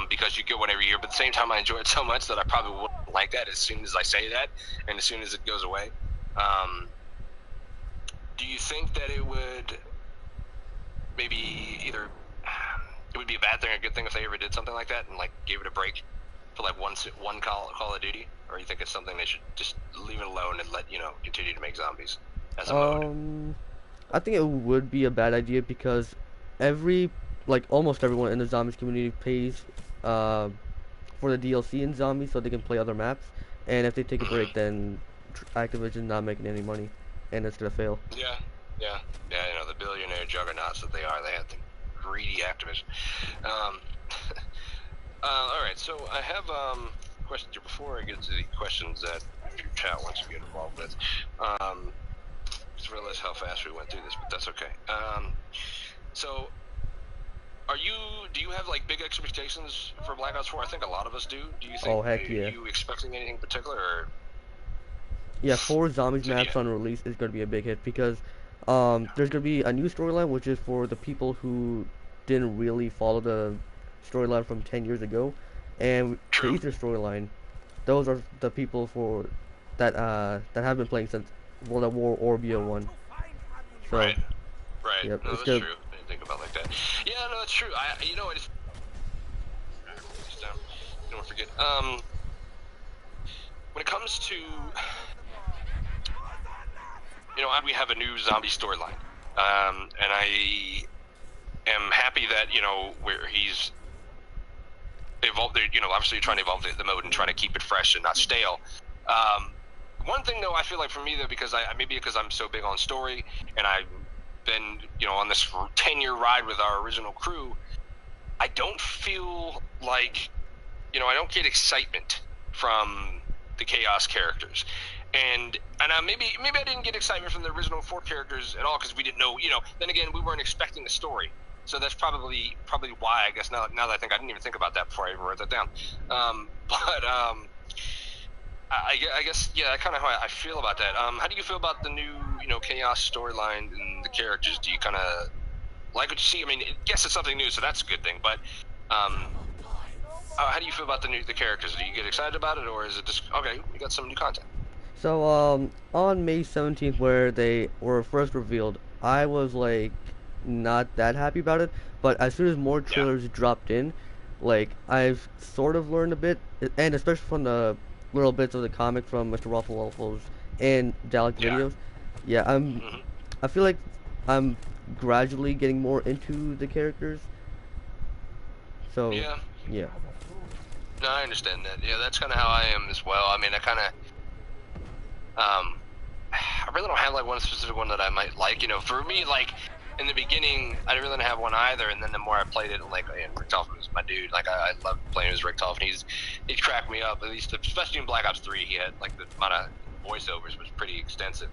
because you get one every year, but at the same time I enjoy it so much that I probably wouldn't like that as soon as I say that, and as soon as it goes away. Do you think that it would maybe either, it would be a bad thing or a good thing if they ever did something like that and like gave it a break for like one Call of Duty, or you think it's something they should just leave it alone and let continue to make zombies as a mode? I think it would be a bad idea because every, like almost everyone in the zombies community pays uh, for the DLC in zombies so they can play other maps. And if they take a break, then Activision's not making any money, and it's gonna fail. Yeah, yeah, yeah. You know, the billionaire juggernauts that they are, they have the greedy Activision. Um, all right, so I have questions here before I get to the questions that your chat wants to get involved with. Just realized how fast we went through this, but that's okay. So, do you have like big expectations for Black Ops 4? I think a lot of us do. Do you think? Oh heck yeah! Are you expecting anything particular? Or? Yeah, 4 zombies So, maps yeah. on release is gonna be a big hit because there's gonna be a new storyline which is for the people who didn't really follow the storyline from 10 years ago, and the True. Easter storyline. Those are the people for that have been playing since World at War or BO1. So, Right. Right. yep, No, it's that's good. true. I didn't think about it like that. Yeah, no, that's true. You know, I just don't forget. When it comes to, we have a new zombie storyline, and I am happy that where he's evolved. Obviously trying to evolve the mode and trying to keep it fresh and not stale. One thing though, I feel like for me though, because because I'm so big on story and I've been on this 10-year ride with our original crew, I don't feel like I don't get excitement from the Chaos characters, and maybe I didn't get excitement from the original 4 characters at all because we didn't know. Then again, we weren't expecting the story, so that's probably why. I guess now that I think, I didn't even think about that before I even wrote that down. I guess yeah, kind of how I feel about that. How do you feel about the new Chaos storyline and the characters? Do you kind of like what you see? I mean, yes, it's something new, so that's a good thing. But how do you feel about the characters? Do you get excited about it, or is it just okay? We got some new content. So on May 17th, where they were first revealed, I was like not that happy about it. But as soon as more Yeah. trailers dropped in, like I've sort of learned a bit, and especially from the little bits of the comic from Mr. Waffles and Dalek Yeah. videos. Yeah, Hmm. I feel like I'm gradually getting more into the characters. So Yeah. yeah. No, I understand that. Yeah, that's kind of how I am as well. I mean, I really don't have like one specific one that I might like. For me, like in the beginning, I didn't really have one either, and then the more I played it, like Rick Toffman was my dude. Like I loved playing as Rick Toffman. He cracked me up. At least, especially in Black Ops 3, he had like the amount of voiceovers was pretty extensive,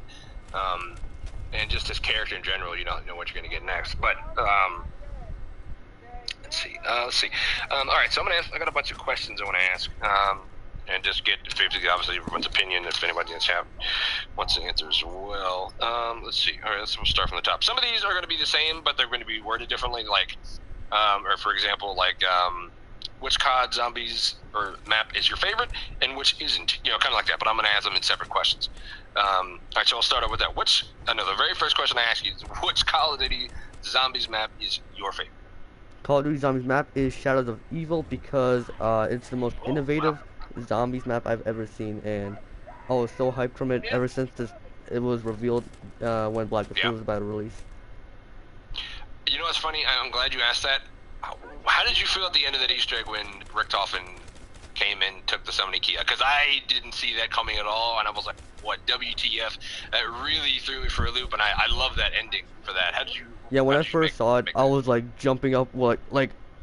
and just his character in general. You don't know what you're gonna get next, but. Let's see. All right, so I got a bunch of questions I want to ask, and just get obviously everyone's opinion. If anybody in the chat wants to answer as well. Let's see. All right, we'll start from the top. Some of these are going to be the same, but they're going to be worded differently. Like, or for example, like which COD zombies or map is your favorite, and which isn't? Kind of like that. But I'm going to ask them in separate questions. All right, so I'll start out with that. The very first question I ask you is, which Call of Duty zombies map is your favorite? Call of Duty Zombies map is Shadows of Evil because it's the most innovative zombies map I've ever seen, and I was so hyped from it ever since it was revealed when Black Ops 2 was about to release. You know what's funny? I'm glad you asked that. How did you feel at the end of that Easter egg when Rick Toffin came in, took the summoning key? Because I didn't see that coming at all, and I was like, what, WTF? That really threw me for a loop, and I love that ending for that. How did you... Yeah, when I first saw it, I was like jumping up, like,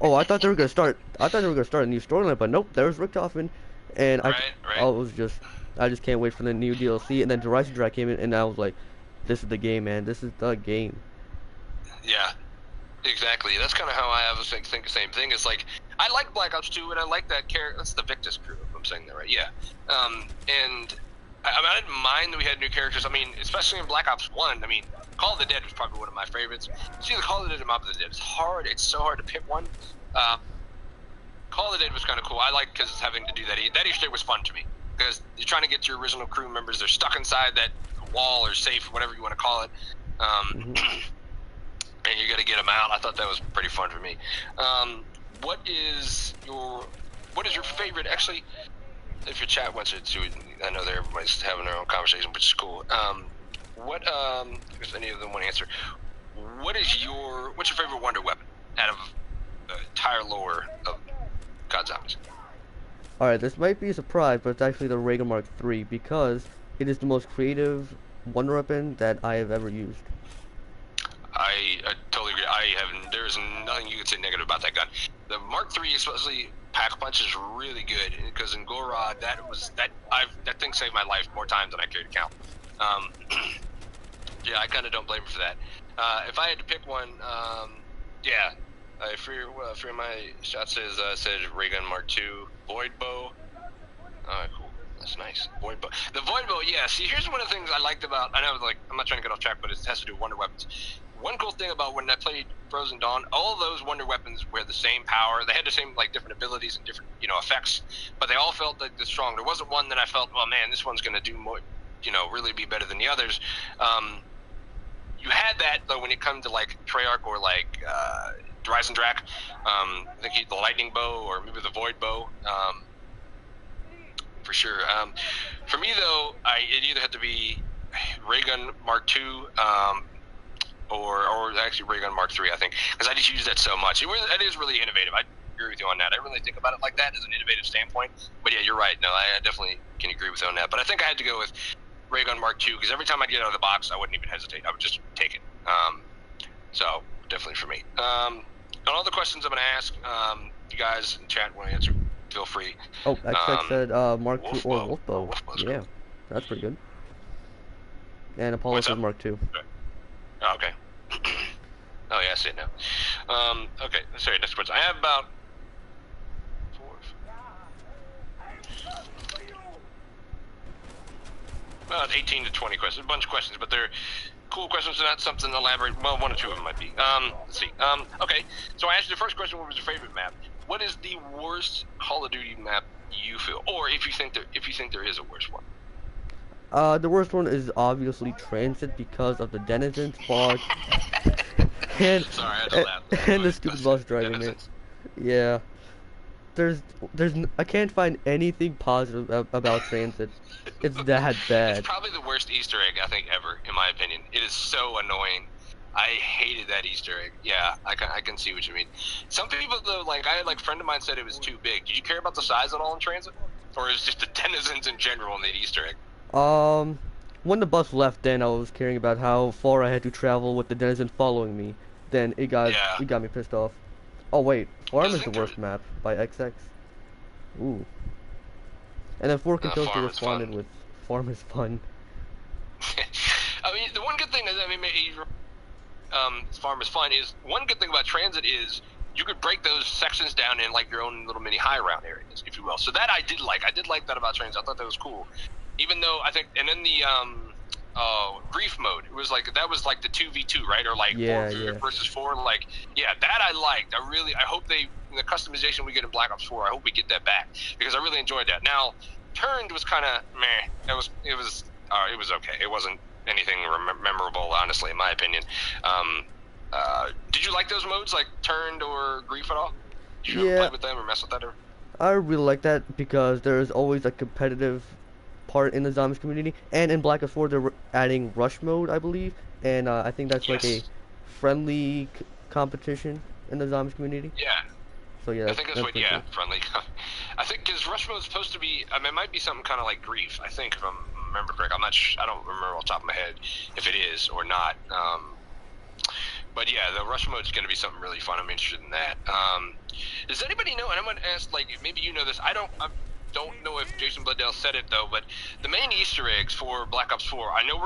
oh, I thought they were gonna start a new storyline, but nope, there's Rick Toffin, and Right. I just can't wait for the new DLC, and then Horizon Drag came in, and I was like, this is the game, man, this is the game. Yeah, exactly. That's kind of how I always think the same thing. It's like, I like Black Ops 2, and I like that character. That's the Victus crew, if I'm saying that right. Yeah. And I didn't mind that we had new characters. I mean, especially in Black Ops 1. I mean, Call of the Dead was probably one of my favorites. See, the Call of the Dead and Mob of the Dead. It's hard. It's so hard to pick one. Call of the Dead was kind of cool. I like because having to do that. That Easter egg was fun to me because you're trying to get your original crew members. They're stuck inside that wall or safe, whatever you want to call it. And you got to get them out. I thought that was pretty fun for me. What is your favorite? Actually, if your chat wants it to, I know that everybody's having their own conversation, which is cool. what if any of them want to answer, what's your favorite wonder weapon out of the entire lore of God Zombies? Alright, this might be a surprise, but it's actually the Reagan Mark III because it is the most creative wonder weapon that I have ever used. I totally agree. There's nothing you can say negative about that gun. The Mark III, especially Pack Punch, is really good because in Gorod, that thing saved my life more times than I care to count. Yeah, I kind of don't blame him for that. If I had to pick one, yeah, Free my shot says Ray Gun Mark II, Void Bow. Alright, cool. That's nice. Void Bow. The Void Bow, yeah. See, here's one of the things I liked about. I know, like, I'm not trying to get off track, but it has to do with wonder weapons. One cool thing about when I played Frozen Dawn, all of those wonder weapons were the same power. They had the same, like, different abilities and different, effects, but they all felt like the strong. There wasn't one that I felt, oh man, this one's gonna do more, really be better than the others. You had that though when it comes to like Treyarch or like Dreisendrach. I think the lightning bow or maybe the void bow. For sure. For me though, it either had to be Raygun Mark II, or actually Raygun Mark III, I think, because I just use that so much. It is really innovative. I agree with you on that. I really think about it like that as an innovative standpoint. But yeah, you're right. No, I definitely can agree with you on that. But I think I had to go with Raygun Mark II because every time I'd get out of the box, I wouldn't even hesitate. I would just take it. So definitely for me. On all the questions I'm going to ask, you guys in chat want to answer, feel free. Oh, XX said Mark II or Wolf Bow. Yeah, cool. that's pretty good. And Apollo says Mark II. Oh, okay. Oh yeah, I see it now. Okay, sorry, next question. I have about about 18 to 20 questions, a bunch of questions, but they're cool questions, not something to elaborate. Well, one or two of them might be. Let's see. Okay, so I asked you the first question: what was your favorite map? What is the worst Call of Duty map you feel, or if you think there is a worse one? The worst one is obviously Transit because of the denizens fog and Sorry, I had to laugh. and the stupid bus driving it. Yeah, I can't find anything positive about Transit. It's that bad. It's probably the worst Easter egg I think ever, in my opinion. It is so annoying. I hated that Easter egg. Yeah, I can see what you mean. Some people though, like I had a friend of mine said it was too big. Did you care about the size at all in Transit, or is it just the denizens in general in the Easter egg? When the bus left, then I was caring about how far I had to travel with the denizen following me. Then it got me pissed off. Oh wait, Farm is the worst map by XX. Ooh. And then Fork and Toaster responded with Farm is fun. I mean, the one good thing that Farm is fun is one good thing about Transit is you could break those sections down in like your own little mini high round areas, if you will. So that I did like. I did like that about Transit. I thought that was cool. Even though I think, and then the grief mode, it was like that was like the 2v2, right? Or like 4 versus 4. Like, yeah, that I liked. I hope in the customization we get in Black Ops 4, I hope we get that back because I really enjoyed that. Now, Turned was kind of meh. It was okay. It wasn't anything memorable, honestly, in my opinion. Did you like those modes, like Turned or Grief at all? Did you ever play with them or mess with that? Or? I really like that because there is always a competitive part in the zombies community, and in Black Ops 4 they're adding rush mode, I believe, and I think that's like a friendly competition in the zombies community. Yeah. So yeah, I think that's what. Yeah, cool. Friendly. I think because rush mode is supposed to be. I mean, it might be something kind of like Grief. I think if I remember correct. I'm not. I don't remember off the top of my head if it is or not. But yeah, the rush mode is going to be something really fun. I'm interested in that. Does anybody know? And I'm going to ask, like, maybe you know this. I don't know if Jason Bledell said it though, but the main Easter eggs for Black Ops 4, I know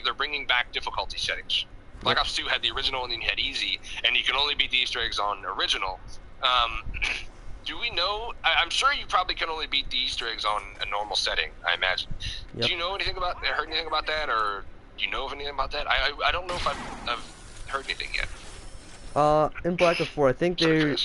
they're bringing back difficulty settings. Black Ops 2 had the original and then you had easy, and you can only beat the Easter eggs on original. Do we know? I'm sure you probably can only beat the Easter eggs on a normal setting, I imagine. Yep. Do you know heard anything about that, or do you know of anything about that? I don't know if I've heard anything yet. In Black Ops 4, I think you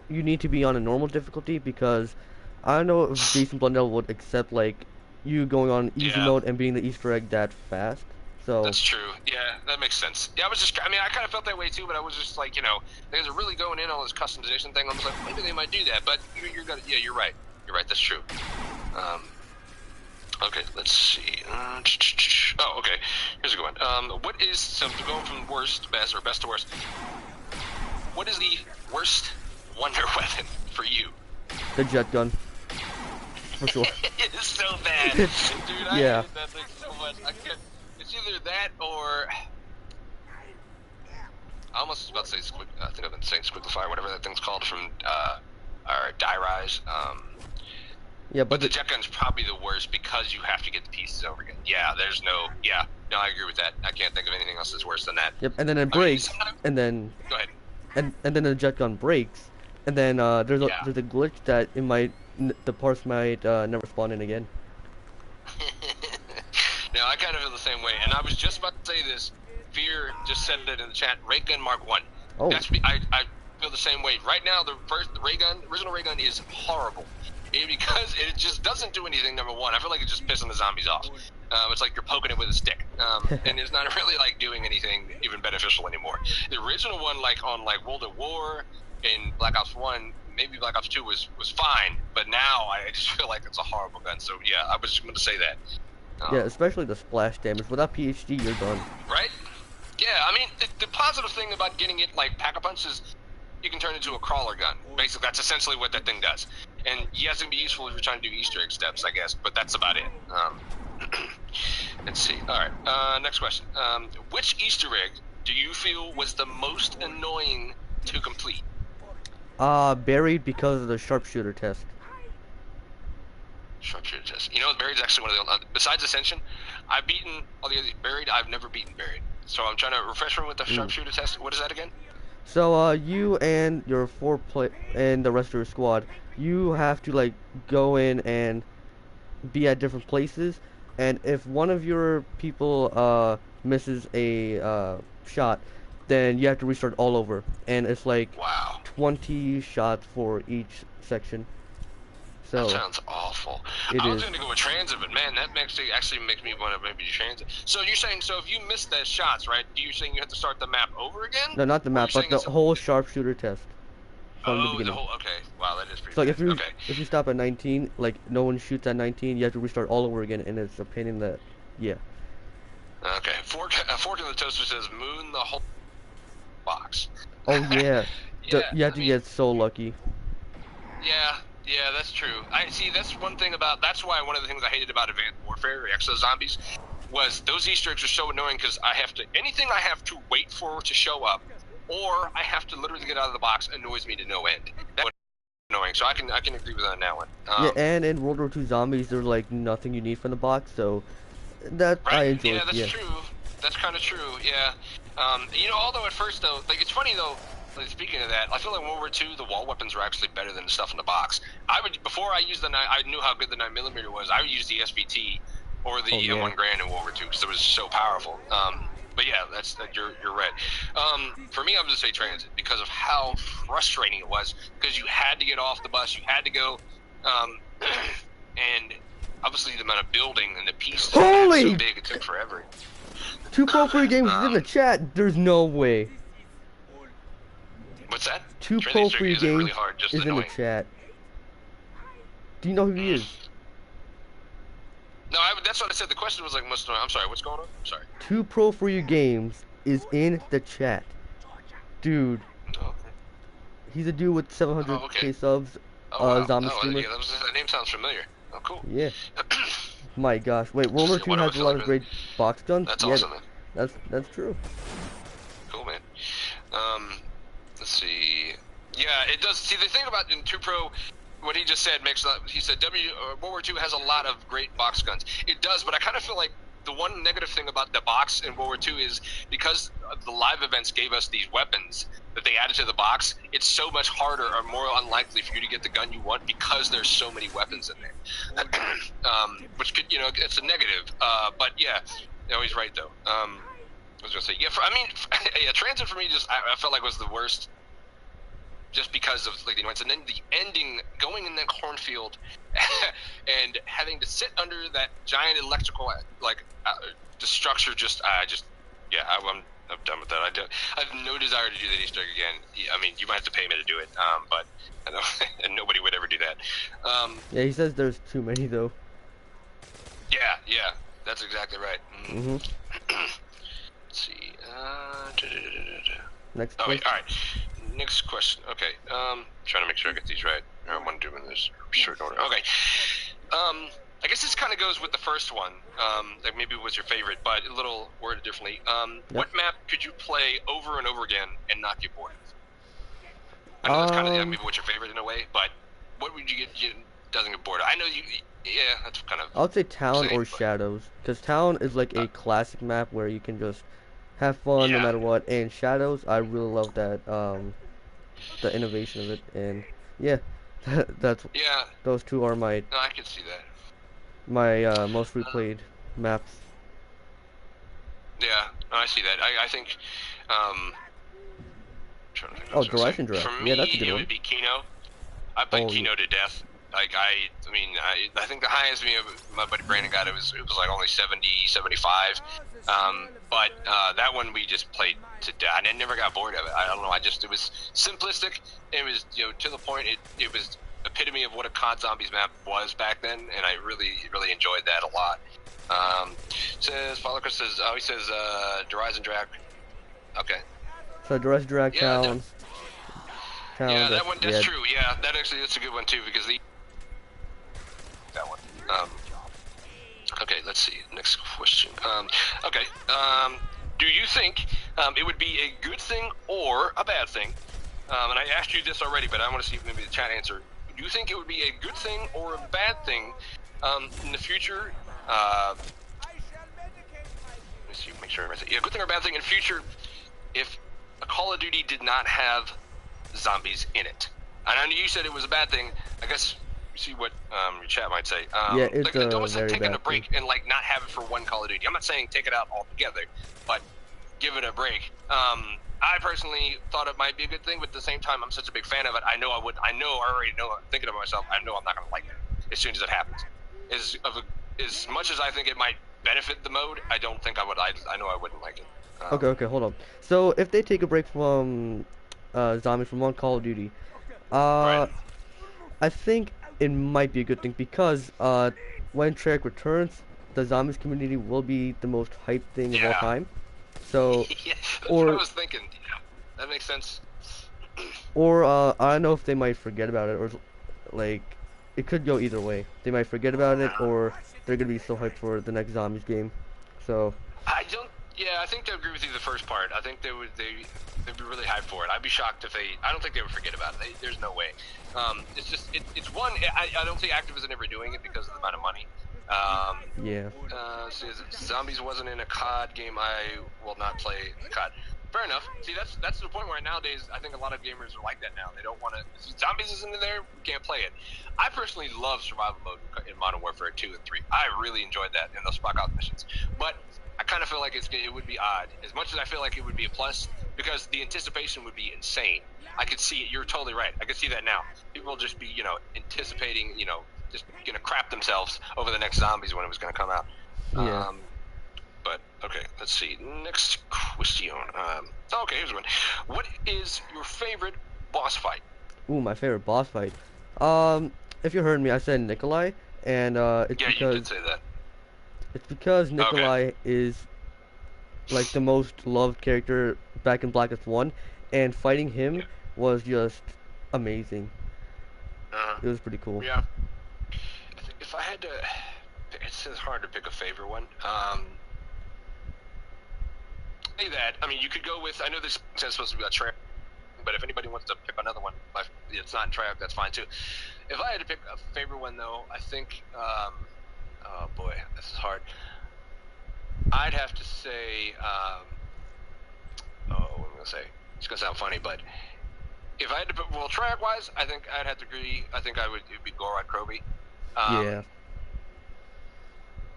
need to be on a normal difficulty because I don't know if Jason Blundell would accept like you going on easy mode and being the Easter egg that fast. So that's true. Yeah, that makes sense. Yeah, I kind of felt that way too, but I was just like, they're really going in on this customization thing. I was like, maybe they might do that, but you're right. You're right. That's true. Okay, let's see. Oh, okay. Here's a good one. What is, so going from worst to best, or best to worst, what is the worst wonder weapon for you? The jet gun, for sure. It is so bad. Dude, I Yeah. hate that thing so much. I can't, it's either that or, I almost was about to say squig, I think I've been saying squiglify, whatever that thing's called from, or die rise. Yeah, But but the jet gun's probably the worst because you have to get the pieces over again. Yeah, there's no, no, I agree with that. I can't think of anything else that's worse than that. yep, and then it I mean, breaks, sometimes, and then go ahead. and then the jet gun breaks, and then there's a Yeah. there's a glitch that it might the parts might never spawn in again. Now, I kind of feel the same way, and I was just about to say this. Fear just said it in the chat. Ray gun Mark 1. Oh. I feel the same way. Right now, the original ray gun is horrible. Because it just doesn't do anything, number one. I feel like it's just pissing the zombies off. It's like you're poking it with a stick. And it's not really like doing anything even beneficial anymore. The original one, like on like World at War and Black Ops 1, maybe Black Ops 2 was fine, but now I just feel like it's a horrible gun. So yeah, I was just going to say that. Yeah, especially the splash damage. Without PhD, you're done. Right? Yeah, I mean, the positive thing about getting it like Pack-a-Punch is you can turn it into a crawler gun. Basically, that's essentially what that thing does. And yes, it can be useful if you're trying to do Easter egg steps, I guess, but that's about it. Let's see. All right, next question. Which Easter egg do you feel was the most annoying to complete? Buried because of the sharpshooter test. Sharpshooter test. You know, Buried's actually one of the, besides Ascension, I've beaten all the others. Buried, I've never beaten Buried. So I'm trying to refresh me with the sharpshooter test. What is that again? So you and your and the rest of your squad, you have to like go in and be at different places, and if one of your people misses a shot, then you have to restart all over, and it's like Wow. 20 shots for each section. So That sounds awful. I was going to go with transit, but man, that actually makes me want to maybe do transit. So you're saying, so if you miss those shots, right? You're saying you have to start the map over again? No, not the map, but the whole sharpshooter test from the beginning. Okay. Wow, that is pretty. So like bad. if you stop at 19, like no one shoots at 19, you have to restart all over again, and it's a pain in the Okay. Fork in the toaster says moon the whole box. Oh yeah. You have to get so lucky. Yeah, that's true. I see. That's one thing about. That's why one of the things I hated about Advanced Warfare or Exo Zombies was those Easter eggs are so annoying because I have to wait for to show up, or I have to literally get out of the box annoys me to no end. That's annoying. So I can agree with that on that one. Yeah, and in World War II Zombies, there's like nothing you need from the box, so that right? I enjoy. Yeah, that's true. That's kind of true. Yeah. You know, although at first though, like it's funny though. Like, speaking of that, I feel like World War II, the wall weapons were actually better than the stuff in the box. Before I used I knew how good the 9mm was. I would use the SVT or the M1 Garand in World War II because it was so powerful. But yeah, you're right. For me, I'm going to say transit because of how frustrating it was because you had to get off the bus, you had to go, and obviously the amount of building and the pieces were so big, it took forever. 2 Pro Free Games is in the chat. There's no way. What's that? 2 Pro Free Games really is in the chat. Do you know who he is? No, that's what I said. The question was like, I'm sorry, what's going on? I'm sorry. 2 Pro Free Games is in the chat. Dude. Okay. He's a dude with 700k subs. Wow. Zombie streamer. Yeah, that name sounds familiar. Oh, cool. Yeah. My gosh. Wait, World War II has a lot of great box guns? That's awesome, man. That's true. Cool, man. Let's see. Yeah, it does. See, the thing about in 2 Pro, what he just said he said World War II has a lot of great box guns. It does, but I kind of feel like the one negative thing about the box in World War II is because the live events gave us these weapons that they added to the box, it's so much harder or more unlikely for you to get the gun you want because there's so many weapons in there. Which could, it's a negative. But yeah, he's right though. I was gonna say, transit for me I felt like was the worst, just because of like and then the ending, going in that cornfield, and having to sit under that giant electrical the structure. I'm done with that. I have no desire to do that Easter egg again. I mean, you might have to pay me to do it, but I know, and nobody would ever do that. Yeah, he says there's too many though. Yeah, that's exactly right. Mm-hmm. Let's see. Next Oh wait, question. all right. Next question. Okay. Trying to make sure I get these right. I want to do them in this certain order. Okay. I guess this kind of goes with the first one. Like maybe it was your favorite, but a little worded differently. Yep. What map could you play over and over again and not get bored of? I know that's kind of maybe what's your favorite in a way, but what would you doesn't get bored of? I know you. Yeah, that's kind of. I would say Town Same, or but, Shadows, because Town is like a classic map where you can just have fun no yeah. matter what. And Shadows, I really love that the innovation of it. And yeah, that's Yeah. those two are No, I could see that. my most replayed maps. Yeah, no, I see that. I think. Trying to think what I Oh, was gonna say. Horizon Draft. For Yeah, that's a me, good it one. would be Kino. I played Oh, yeah. Kino to death. Like I mean, I think the highest me my buddy Brandon got it was like only 70, 75. But that one we just played to death, and I never got bored of it. I don't know. It was simplistic. It was to the point. It was epitome of what a COD Zombies map was back then, and I really enjoyed that a lot. Says Father Chris says he says Horizon Draft. Okay. So Horizon Draft, Yeah, Town. Yeah, that one. That's yeah. true. Yeah, that's a good one too because that one. Okay, let's see. Next question. Okay. Do you think it would be a good thing or a bad thing? And I asked you this already, but I want to see if maybe the chat answer. Do you think it would be a good thing or a bad thing in the future? Let me see. Make sure I say. Yeah, good thing or bad thing in the future if a Call of Duty did not have zombies in it. And I know you said it was a bad thing. I guess see what your chat might say. Yeah, it's like, a almost like very taking bad a break and like not have it for one Call of Duty. I'm not saying take it out altogether, but give it a break. I personally thought it might be a good thing, but at the same time, I'm such a big fan of it. I already know. Thinking of myself, I know I'm not going to like it as soon as it happens. As much as I think it might benefit the mode, I don't think I would. I know I wouldn't like it. Okay, hold on. So if they take a break from zombies from one Call of Duty, Right. I think it might be a good thing because when Treyarch returns, the zombies community will be the most hyped thing of all Yeah. time. So, Yeah, that's what I was thinking. Yeah, that makes sense. or I don't know if they might forget about it, or like it could go either way. They might forget about it, or they're gonna be so hyped for the next zombies game. So, I don't. Yeah, I think I agree with you the first part. I think they'd be really hyped for it. I'd be shocked if they. I don't think they would forget about it. There's no way. It's just it's one. I don't think Activision ever doing it because of the amount of money. yeah. Says Zombies wasn't in a COD game. I will not play COD. Fair enough. See, that's the point where nowadays I think a lot of gamers are like that now. They don't want to. Zombies isn't in there. We can't play it. I personally love survival mode in Modern Warfare 2 and 3. I really enjoyed that in those spec ops missions. But I kind of feel like it would be odd. As much as I feel like it would be a plus, because the anticipation would be insane. I could see it. You're totally right. I could see that now. People will just be, anticipating, just gonna crap themselves over the next Zombies when it was gonna come out. Yeah. But okay, let's see. Next question. Okay, here's one. What is your favorite boss fight? Ooh, my favorite boss fight. If you heard me, I said Nikolai, and it's Yeah, you because did say that. it's because Nikolai is like the most loved character back in Black Ops 1, and fighting him was just amazing. It was pretty cool. Yeah. I think if I had to, it's hard to pick a favorite one. Say that. I mean, you could go with. I know this is supposed to be about Treyarch, but if anybody wants to pick another one, it's not Treyarch. That's fine too. If I had to pick a favorite one, though, I think. Oh boy, this is hard. I'd have to say. What am I gonna say? It's gonna sound funny, but if I had to put, well, Treyarch wise, I think I'd have to agree. I think it would be Gorod Krobi. Yeah.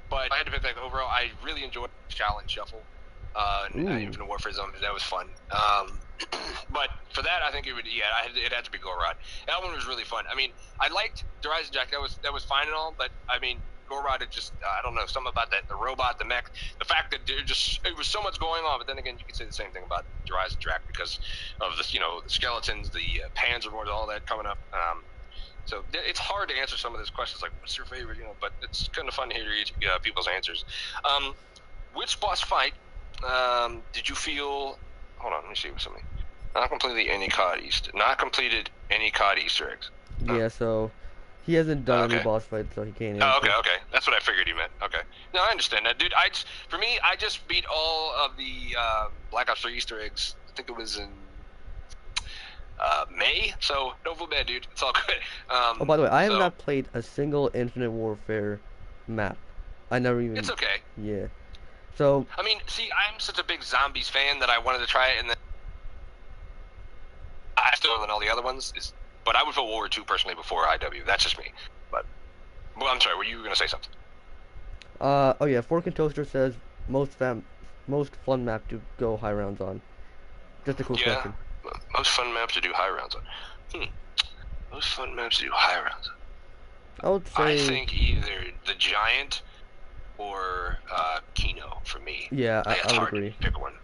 But if I had to pick like overall, I really enjoyed Challenge Shuffle. Infinite Warfare Zombies, that was fun. But for that, I think it would. Yeah, it had to be Gorod. That one was really fun. I mean, I liked Horizon Jack. That was fine and all, but I mean, Gorod, it just I don't know, something about that, the robot, the mech, the fact that it was so much going on. But then again, you could say the same thing about Horizon Jack because of the the skeletons, the Panzer Wars, all that coming up. So it's hard to answer some of those questions, like what's your favorite, but it's kind of fun to hear people's answers. Which boss fight did you feel? Hold on, let me see something. Not completed any COD Easter eggs. Yeah, so he hasn't done any Okay. boss fights, so he can't Oh, okay, answer. okay. That's what I figured you meant. Okay. No, I understand that, dude. For me, I just beat all of the Black Ops 3 Easter eggs. I think it was in May, so don't feel bad, dude. It's all good. Oh, by the way, I have So not played a single Infinite Warfare map. I never even. it's okay. Yeah. So. I mean, see, I'm such a big Zombies fan that I wanted to try it, and then I still than all the other ones. But I would put World War II personally before IW. That's just me. But well, I'm sorry. Were you going to say something? Oh yeah, Fork and Toaster says most fun map to go high rounds on. Just a cool question. Most fun maps to do high rounds on. Most fun maps to do high rounds on. I would say. I think either the Giant or Kino for me. Yeah, I would hard agree. To pick one.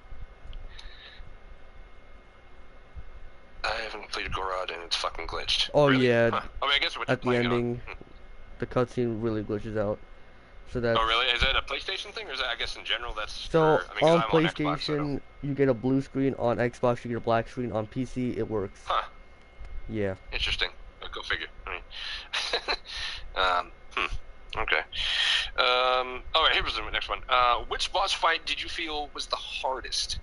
I haven't completed Gorod and it's fucking glitched. Oh really? yeah. Huh. I mean, I guess what at the ending, the cutscene really glitches out. So that's. Oh really? Is that a PlayStation thing, or is that, I guess in general that's? So on Xbox, PlayStation, so. you get a blue screen. On Xbox, you get a black screen. On PC, it works. Huh. Yeah. Interesting. Go figure. I mean, okay. All right. Here's the next one. Which boss fight did you feel was the hardest?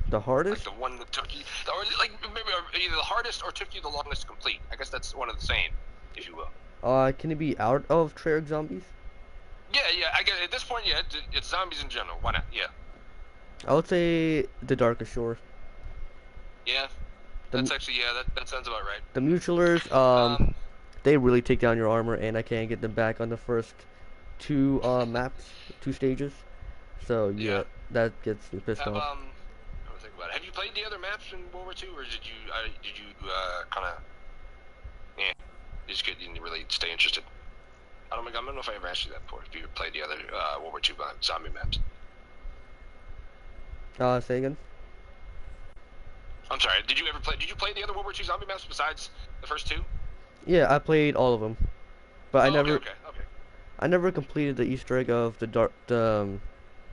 The hardest? Like the one that took you, or like maybe either the hardest or took you the longest to complete. I guess that's one of the same, if you will. Can it be out of Treyarch Zombies? Yeah. I guess at this point, yeah, it's zombies in general. Why not? Yeah. I would say the Darkest Shore. Yeah. That's actually that sounds about right. The Mutualers, they really take down your armor, and I can't get them back on the first two maps, 2 stages. So yeah, that gets me pissed off. Let me think about it. Have you played the other maps in World War II, or did you kind of you just didn't really stay interested? I don't know if I ever asked you that before. If you played the other World War II zombie maps. Say again? I'm sorry. Did you play the other World War II zombie maps besides the first 2? Yeah, I played all of them, but I never. Okay. I never completed the Easter egg of the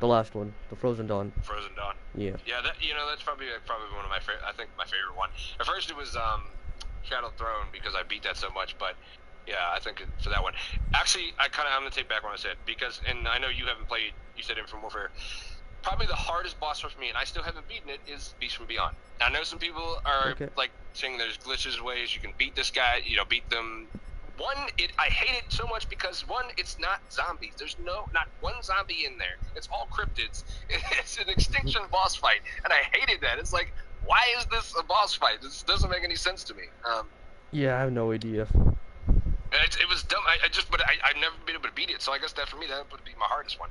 last one, the Frozen Dawn. Frozen Dawn. Yeah. Yeah, that's probably one of my favorite. I think my favorite one. At first it was Shadow Throne because I beat that so much, but yeah, I think for that one. Actually, I'm gonna take back what I said because, and I know you haven't played. You said Infinite Warfare. Probably the hardest boss for me, and I still haven't beaten it, is Beast from Beyond. I know some people are like saying there's glitches, ways you can beat this guy, beat them. I hate it so much because it's not zombies. There's not one zombie in there. It's all cryptids. It's an extinction boss fight, and I hated that. It's like, why is this a boss fight? This doesn't make any sense to me. Yeah, I have no idea. It was dumb. I've never been able to beat it, so I guess that for me that would be my hardest one.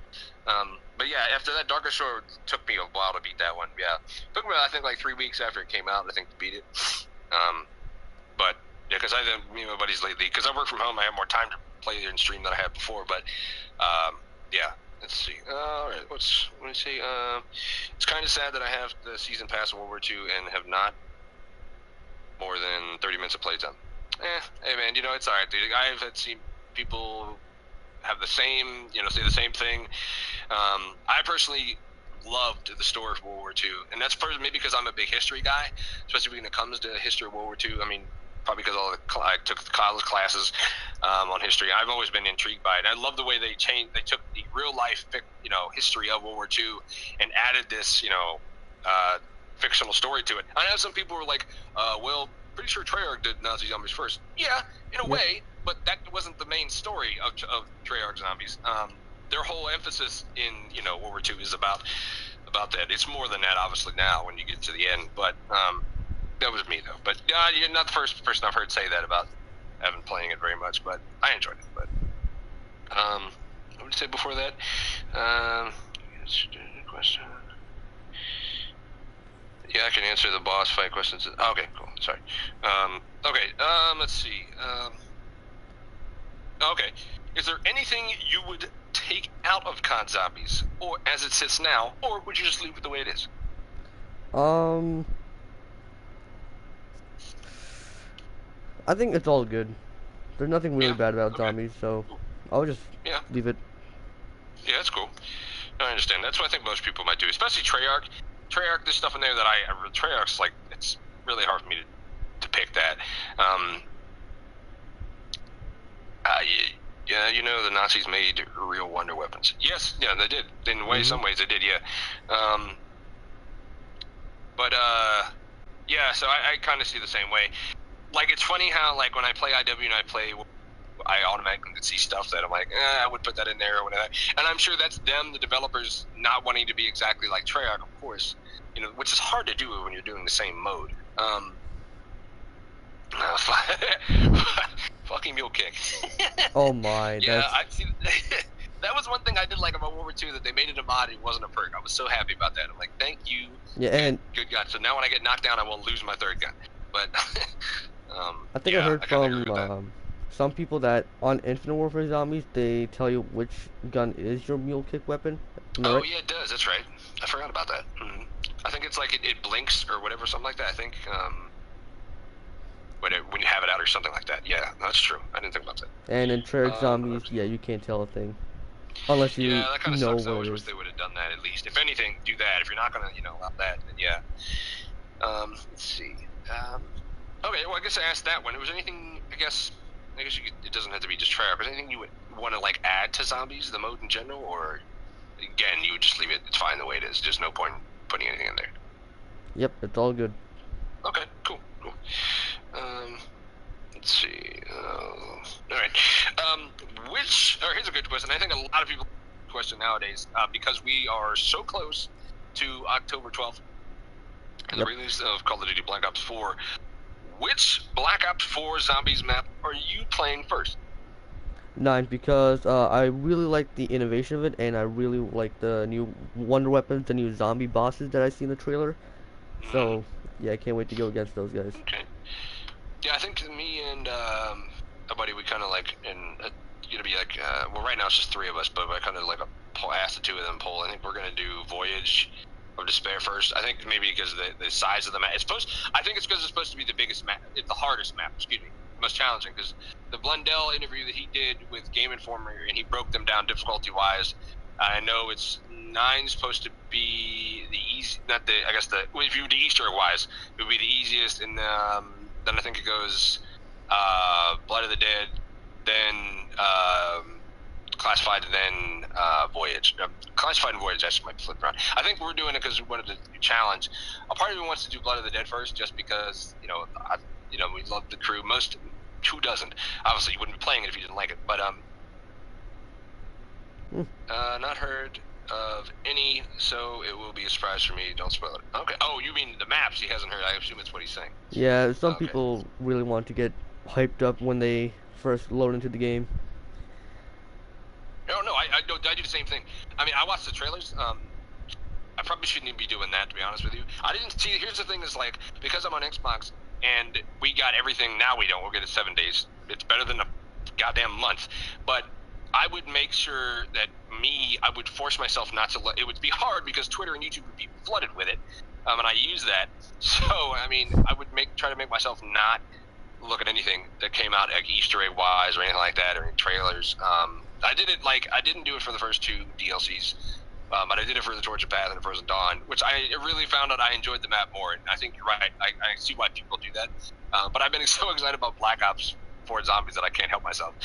But yeah, after that, Darkest Shore took me a while to beat that one. Yeah, took me I think like 3 weeks after it came out, I think, to beat it. But yeah, because I didn't meet my buddies lately. Because I work from home, I have more time to play and stream than I had before. But yeah, let's see. All right, let me see. It's kind of sad that I have the season pass of World War II and have not more than 30 minutes of playtime. Hey man, it's alright, dude. I've seen people have the same, say the same thing. I personally loved the story of World War II, and that's maybe because I'm a big history guy, especially when it comes to history of World War II. I mean, probably because I took the college classes on history. I've always been intrigued by it. I love the way they took the real life, history of World War II and added this, fictional story to it. I know some people were like, well, pretty sure Treyarch did Nazi Zombies first. Yeah, in a way, but that wasn't the main story of Treyarch Zombies. Their whole emphasis in World War II is about that. It's more than that, obviously, now when you get to the end. But that was me though. But you're not the first person I've heard say that about. I haven't playing it very much, but I enjoyed it. But what would you say before that? Question. Yeah, I can answer the boss fight questions. Okay, cool. Sorry. Let's see. Okay. Is there anything you would take out of COD Zombies, or as it sits now, or would you just leave it the way it is? I think it's all good. There's nothing really Yeah. bad about Okay. zombies, so I'll just Yeah. leave it. Yeah, that's cool. I understand. That's what I think most people might do, especially Treyarch. Treyarch, there's stuff in there that Treyarch's like, it's really hard for me to pick that. Yeah, you know, the Nazis made real wonder weapons. Yes, yeah, they did. In some ways they did, yeah. Yeah, so I kind of see the same way. Like, it's funny how, like, when I play IW and I automatically see stuff that I'm like, I would put that in there or whatever. And I'm sure that's them, the developers, not wanting to be exactly like Treyarch, of course, you know, which is hard to do when you're doing the same mode. Fucking mule kick. Oh my, Yeah, that's I see. That was one thing I did like about World War II, that they made it a mod. It wasn't a perk. I was so happy about that. I'm like, thank you. yeah, and Good God. So now when I get knocked down, I won't lose my third gun. But I think I yeah, heard I kind of agree from with that. some people that on Infinite Warfare Zombies they tell you which gun is your mule kick weapon. Am I Oh right? yeah, it does. That's right. I forgot about that. I think it's like it blinks or whatever, something like that. I think when you have it out or something like that. Yeah, that's true. I didn't think about that. And in Treyarch Zombies, yeah, you can't tell a thing unless Yeah, you that kind of know sucks. I what always it wish is. they would have done that at least. If anything, do that. If you're not gonna, allow that, then yeah. Let's see. Okay, well, I guess I asked that one. Was there anything? I guess it doesn't have to be just Treyarch. But anything you would want to like add to zombies, the mode in general, or again, you would just leave it. It's fine the way it is. There's no point putting anything in there. Yep, it's all good. Okay, cool. Let's see. All right. Here's a good question. I think a lot of people question nowadays because we are so close to October 12th and the Yep. release of Call of Duty Black Ops 4. Which Black Ops 4 Zombies map are you playing first? 9 because I really like the innovation of it, and I really like the new wonder weapons, the new zombie bosses that I see in the trailer. So yeah, I can't wait to go against those guys. Okay. Yeah, I think me and a buddy, we kind of like, gonna be like, well, right now it's just three of us, but I kind of like asked the two of them poll. I think we're gonna do Voyage of Despair first. I think maybe because the size of the map. I think it's because it's supposed to be the biggest map. It's the hardest map. Excuse me, the most challenging. Because the Blundell interview that he did with Game Informer, and he broke them down difficulty wise. I know it's 9 supposed to be the easy, not the. I guess if you do Easter egg wise, it would be the easiest, and then I think it goes Blood of the Dead, then Classified, and then Voyage. Classified and Voyage actually might flip around. I think we're doing it because we wanted to challenge. A part of me wants to do Blood of the Dead first, just because we love the crew. Who doesn't? Obviously, you wouldn't be playing it if you didn't like it. But not heard of any, so it will be a surprise for me. Don't spoil it. Okay. Oh, you mean the maps? He hasn't heard. I assume it's what he's saying. Yeah, some Okay. people really want to get hyped up when they first load into the game. No, I do the same thing. I mean, I watched the trailers. I probably shouldn't even be doing that, to be honest with you. I didn't see. Here's the thing: is like, because I'm on Xbox and we got everything. Now we don't. We'll get it 7 days. It's better than a goddamn month. But I would make sure that I would force myself not to let. It would be hard because Twitter and YouTube would be flooded with it, and I use that. So I mean, I would try to make myself not look at anything that came out like Easter egg wise or anything like that, or any trailers. I didn't do it for the first 2 DLCs, but I did it for the Torch of Path and the Frozen Dawn, which I really found out I enjoyed the map more. And I think you're right. I see why people do that. But I've been so excited about Black Ops 4 Zombies that I can't help myself.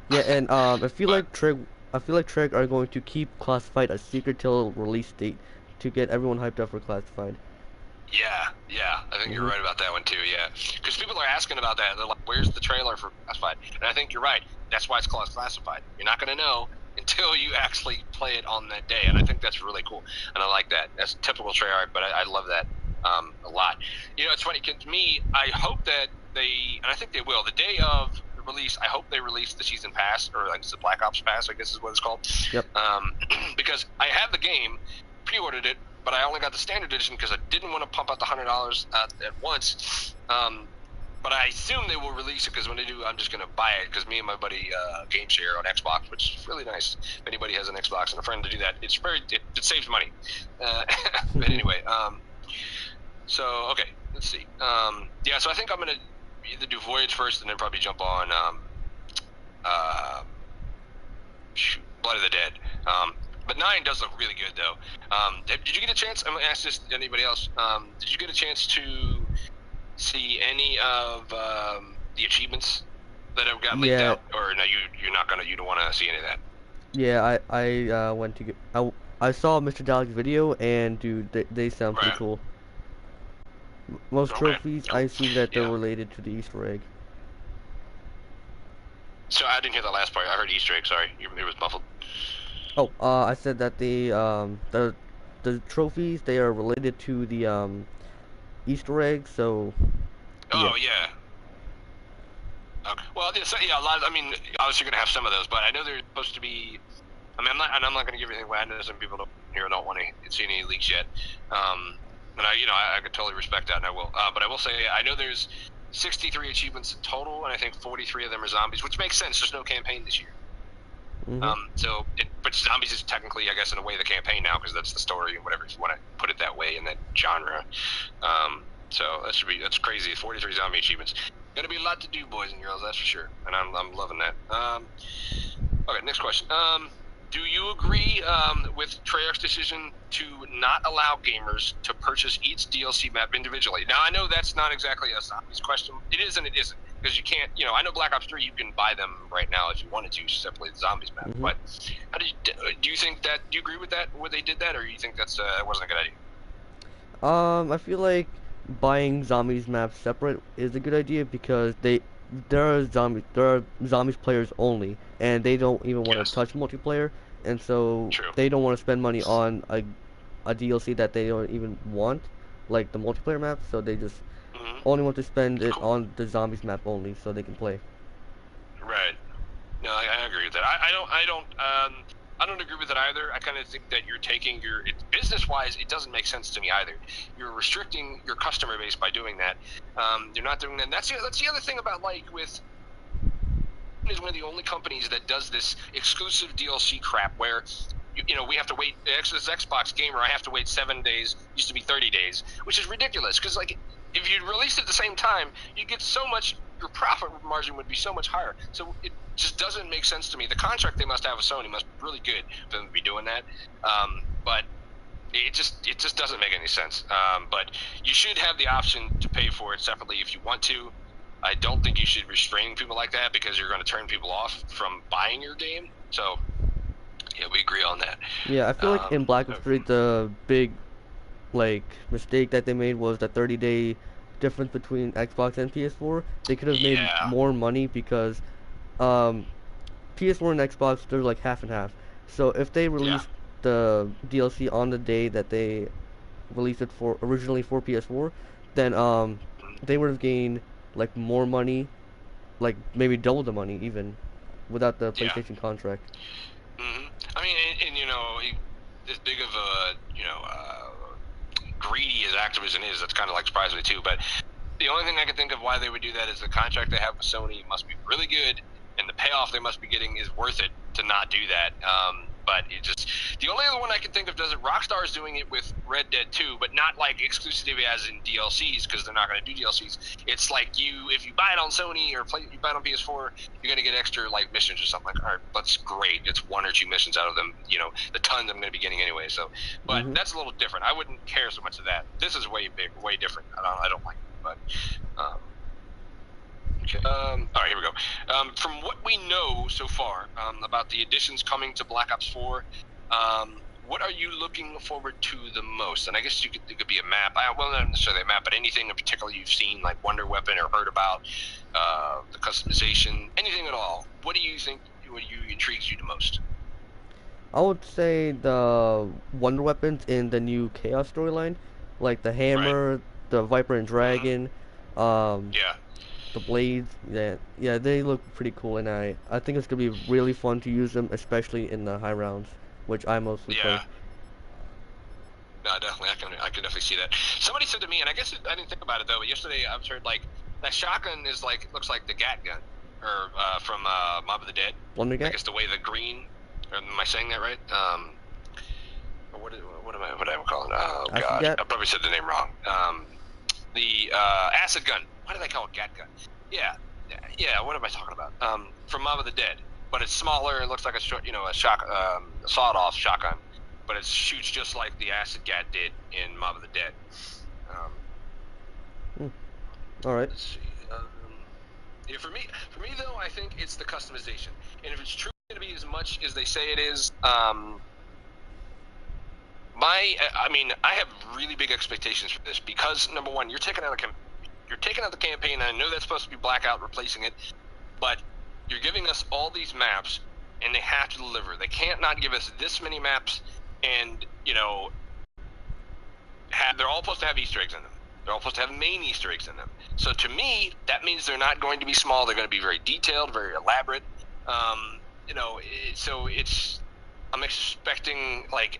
Yeah, and I feel But like Treyarch are going to keep Classified a secret till release date to get everyone hyped up for Classified. yeah, I think you're right about that one too. Yeah, because people are asking about that. They're like, "Where's the trailer for Classified?" And I think you're right. That's why it's called Classified. You're not going to know until you actually play it on that day, and I think that's really cool. And I like that. That's typical Treyarch, but I love that a lot. It's funny. To me, I hope that and I think they will. The day of the release, I hope they release the season pass, or like the Black Ops pass, I guess is what it's called. Yep. Because I have the game, pre-ordered it, but I only got the standard edition because I didn't want to pump out the $100 at once. But I assume they will release it, because when they do, I'm just going to buy it, because me and my buddy game share on Xbox, which is really nice. If anybody has an Xbox and a friend to do that, it saves money. But anyway, so okay, let's see. Yeah, so I think I'm going to either do Voyage first and then probably jump on uh, Blood of the Dead. But 9 does look really good, though. Did you get a chance? I'm going to ask this to anybody else. Did you get a chance to see any of the achievements that have got leaked Yeah, out? Or no, you're not going to, you don't want to see any of that? yeah. I went to get. I saw Mr. Dalek's video, and dude, they sound pretty Right. cool. Most Okay. trophies, I Cool. assume that they're Yeah. related to the Easter egg. So I didn't hear the last part. I heard Easter egg. Sorry, it was muffled. Oh, I said that the trophies they are related to the Easter egg. So yeah. Oh yeah. Okay. Well, yeah, a lot. I mean, obviously you're gonna have some of those, but I know they're supposed to be. I mean, I'm not gonna give anything away. I know some people don't want to see any leaks yet. And I could totally respect that, and I will. But I will say, I know there's 63 achievements in total, and I think 43 of them are zombies, which makes sense. There's no campaign this year. Mhm. But zombies is technically, I guess, in a way, the campaign now, because that's the story and whatever, if you want to put it that way in that genre. So that's crazy. 43 zombie achievements. Gonna be a lot to do, boys and girls, that's for sure. And I'm loving that. Okay, next question. Do you agree with Treyarch's decision to not allow gamers to purchase each DLC map individually? Now, I know that's not exactly a zombies question. It is and it isn't, because you can't. I know Black Ops 3, you can buy them right now if you wanted to, separately the zombies map. Mhm. But how do you think that? Do you agree with that? When they did that, or you think that wasn't a good idea? I feel like buying zombies maps separate is a good idea because there are zombies players only, and they don't even want to Yes, touch multiplayer, and so true. they don't want to spend money on a DLC that they don't even want, like the multiplayer map. So they just Hmm. only want to spend it Cool. on the zombies map only, so they can play. Right. No, I agree with that. I don't agree with it either. I kind of think that you're taking business wise, it doesn't make sense to me either. You're restricting your customer base by doing that. You're not doing that. And that's the other thing about with is one of the only companies that does this exclusive DLC crap where we have to wait. As Xbox gamer, I have to wait 7 days. Used to be 30 days, which is ridiculous. Because if you released it at the same time, you get so much. Your profit margin would be so much higher. So it just doesn't make sense to me. The contract they must have with Sony must be really good for them to be doing that. But it just doesn't make any sense. But you should have the option to pay for it separately if you want to. I don't think you should restrain people like that because you're going to turn people off from buying your game. So yeah, we agree on that. Yeah, I feel like in Black Ops 3 the big like mistake that they made was the 30-day difference between Xbox and PS4. They could have made Yeah, more money because um, PS4 and Xbox they're like half and half. So if they yeah, released the DLC on the day that they released it for originally for PS4, then they would have gained like more money, like maybe double the money even without the yeah. PlayStation contract. I mean, and as big of a greedy as Activision is, that's kind of like surprising me too. But the only thing I can think of why they would do that is the contract they have with Sony must be really good, and the payoff they must be getting is worth it to not do that. But the only other one I can think of does it. Rockstar is doing it with Red Dead 2, but not like exclusivity as in DLCs because they're not going to do DLCs. It's like if you buy it on Sony or you buy it on PS4, you're going to get extra like missions or something. Like, all right, that's great. It's 1 or 2 missions out of them. The tons I'm going to be getting anyway. So, but Hmm. that's a little different. I wouldn't care so much of that. This is way big, way different. I don't like it, but. Okay. All right, here we go. From what we know so far about the additions coming to Black Ops 4, what are you looking forward to the most? And I guess it could be a map. Well, not necessarily a map, but anything in particular you've seen, like Wonder Weapon or heard about, the customization, anything at all. What do you think? What intrigues you the most? I would say the wonder weapons in the new Chaos storyline, like the Right. hammer, the Viper and Hmm. Dragon, um, Yeah. the blades. Yeah, yeah, they look pretty cool, and I think it's gonna be really fun to use them, especially in the high rounds, which I mostly play. Yeah. No, definitely. I can definitely see that. Somebody said to me, and I guess I didn't think about it though. But yesterday I was heard that shotgun is looks like the Gat gun, or from Mob of the Dead. I Blundergat? guess the way the green. Am I saying that right? Or what am I calling it? Oh Acid God, Gat? I probably said the name wrong. The acid gun. Why did I call it Gat gun? Yeah, yeah. What am I talking about? From Mob of the Dead, but it's smaller. It looks like a short, a sawed-off shotgun, but it shoots just like the Acid Gat did in Mob of the Dead. All right. Let's see. Yeah, for me though, I think it's the customization, and if it's truly going to be as much as they say it is, I have really big expectations for this because number one, you're taking out the campaign. And I know that's supposed to be Blackout replacing it, but you're giving us all these maps, and they have to deliver. They can't not give us this many maps, and they're all supposed to have Easter eggs in them. They're all supposed to have main Easter eggs in them. So to me, that means they're not going to be small. They're going to be very detailed, very elaborate. I'm expecting like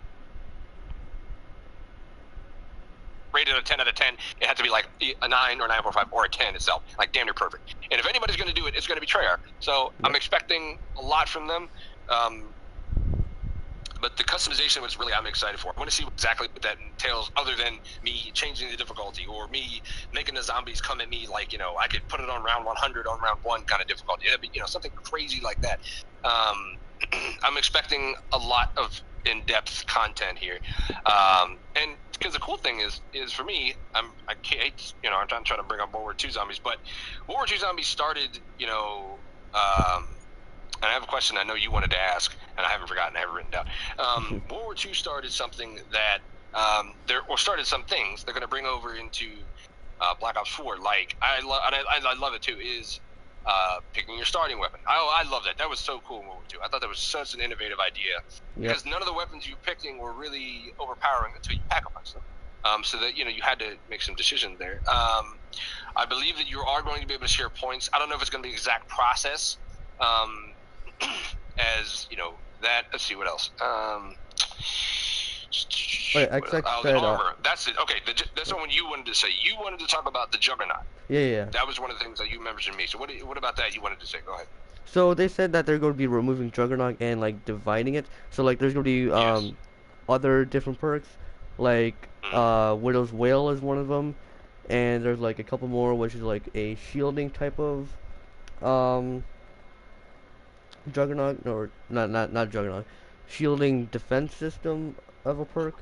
rated a 10 out of 10. It had to be like a 9 or 9.5 or a 10 itself, like damn near perfect. And if anybody's going to do it, it's going to be Treyarch. So I'm expecting a lot from them. But the customization was really I'm excited for. I want to see exactly what that entails, other than me changing the difficulty or me making the zombies come at me like I could put it on round 100 on round 1 kind of difficulty. It'd be something crazy like that. I'm expecting a lot of in-depth content here, and because the cool thing is for me, I'm not trying to bring up World War II zombies, but World War II zombies started and I have a question I know you wanted to ask, and I haven't forgotten. I have it written down. World War II started something that started some things they're going to bring over into Black Ops 4. Like I love it too. Is picking your starting weapon. I love that. That was so cool in World War II. I thought that was such an innovative idea because none of the weapons you were picking were really overpowering until you pack a bunch of them. So that you had to make some decisions there. I believe that you are going to be able to share points. I don't know if it's going to be the exact process. As that. Let's see what else. Wait, XX the said, armor. That's it. Okay, that's the one you wanted to say. You wanted to talk about the Juggernaut. yeah. That was one of the things that you mentioned to me. So what about that you wanted to say? Go ahead. So they said that they're going to be removing Juggernaut and like dividing it. So like there's going to be Yes. other different perks, like Widow's Wail is one of them, and there's like a couple more, which is like a shielding type of um Juggernaut, or not Juggernaut, shielding defense system of a perk.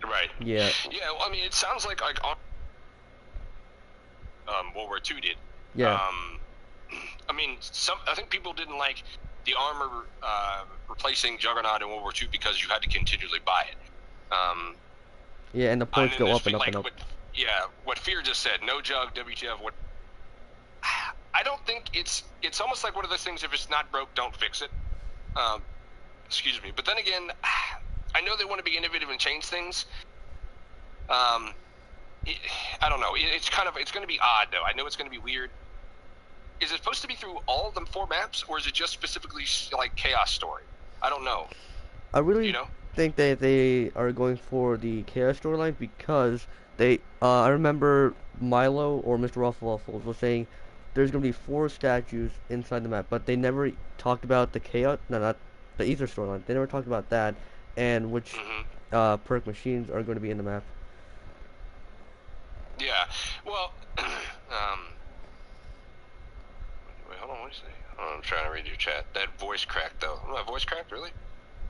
Right. Yeah. Yeah. Well, I mean, it sounds like World War II did. Yeah. I mean, I think people didn't like the armor replacing Juggernaut in World War II because you had to continually buy it. Yeah, and the points go up and up and up. What Fear just said, no Jug, WTF. What? I don't think it's almost like one of those things. If it's not broke, don't fix it. Excuse me. But then again, I know they want to be innovative and change things. I don't know. It's going to be odd though. I know it's going to be weird. Is it supposed to be through all of them 4 maps, or is it just specifically like Chaos Story? I don't know. I really think that they are going for the Chaos storyline because I remember Milo or Mr. Ruffles was saying there's going to be 4 statues inside the map, but they never talked about the Chaos, no, not the Ether storyline. They never talked about that, and which perk machines are going to be in the map. Yeah. Well, wait, hold on. What did you say? Oh, I'm trying to read your chat. That voice cracked, though. My voice cracked, really?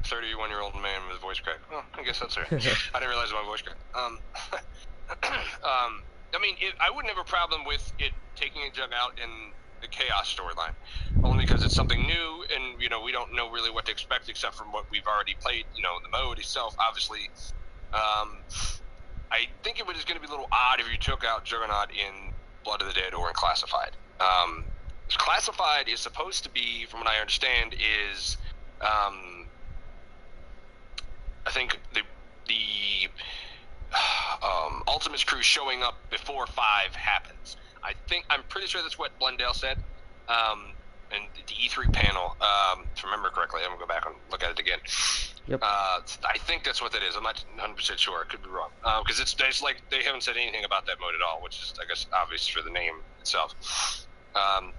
31-year-old man with voice crack. Oh, I guess that's right. I didn't realize my voice cracked. I mean, I wouldn't have a problem with it taking a Jug out in the Chaos storyline, only because it's something new, and we don't know really what to expect except from what we've already played. The mode itself, obviously. I think it was going to be a little odd if you took out Juggernaut in Blood of the Dead or in Classified. Classified is supposed to be, from what I understand, is I think the Ultimate's crew showing up before 5 happens. I'm pretty sure that's what Blundell said. And the E3 panel, if I remember correctly, I'm gonna go back and look at it again. Yep. I think that's what that is. I'm not 100% sure. I could be wrong. Because it's like they haven't said anything about that mode at all, which is, I guess, obvious for the name itself.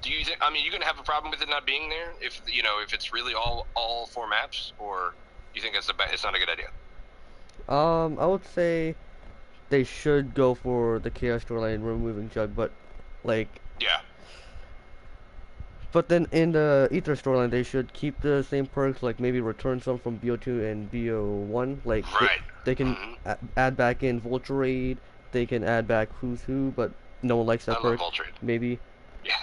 Do you think? I mean, you gonna have a problem with it not being there if it's really all 4 maps, or you think it's not a good idea? I would say they should go for the Chaos storyline removing Jug, but like Yeah. But then in the Ether storyline, they should keep the same perks, like maybe return some from BO2 and BO1. Like Right. they can Hmm. add back in Vulture Raid, they can add back Who's Who, but no one likes that I love perk. Vulture. Maybe. Yeah.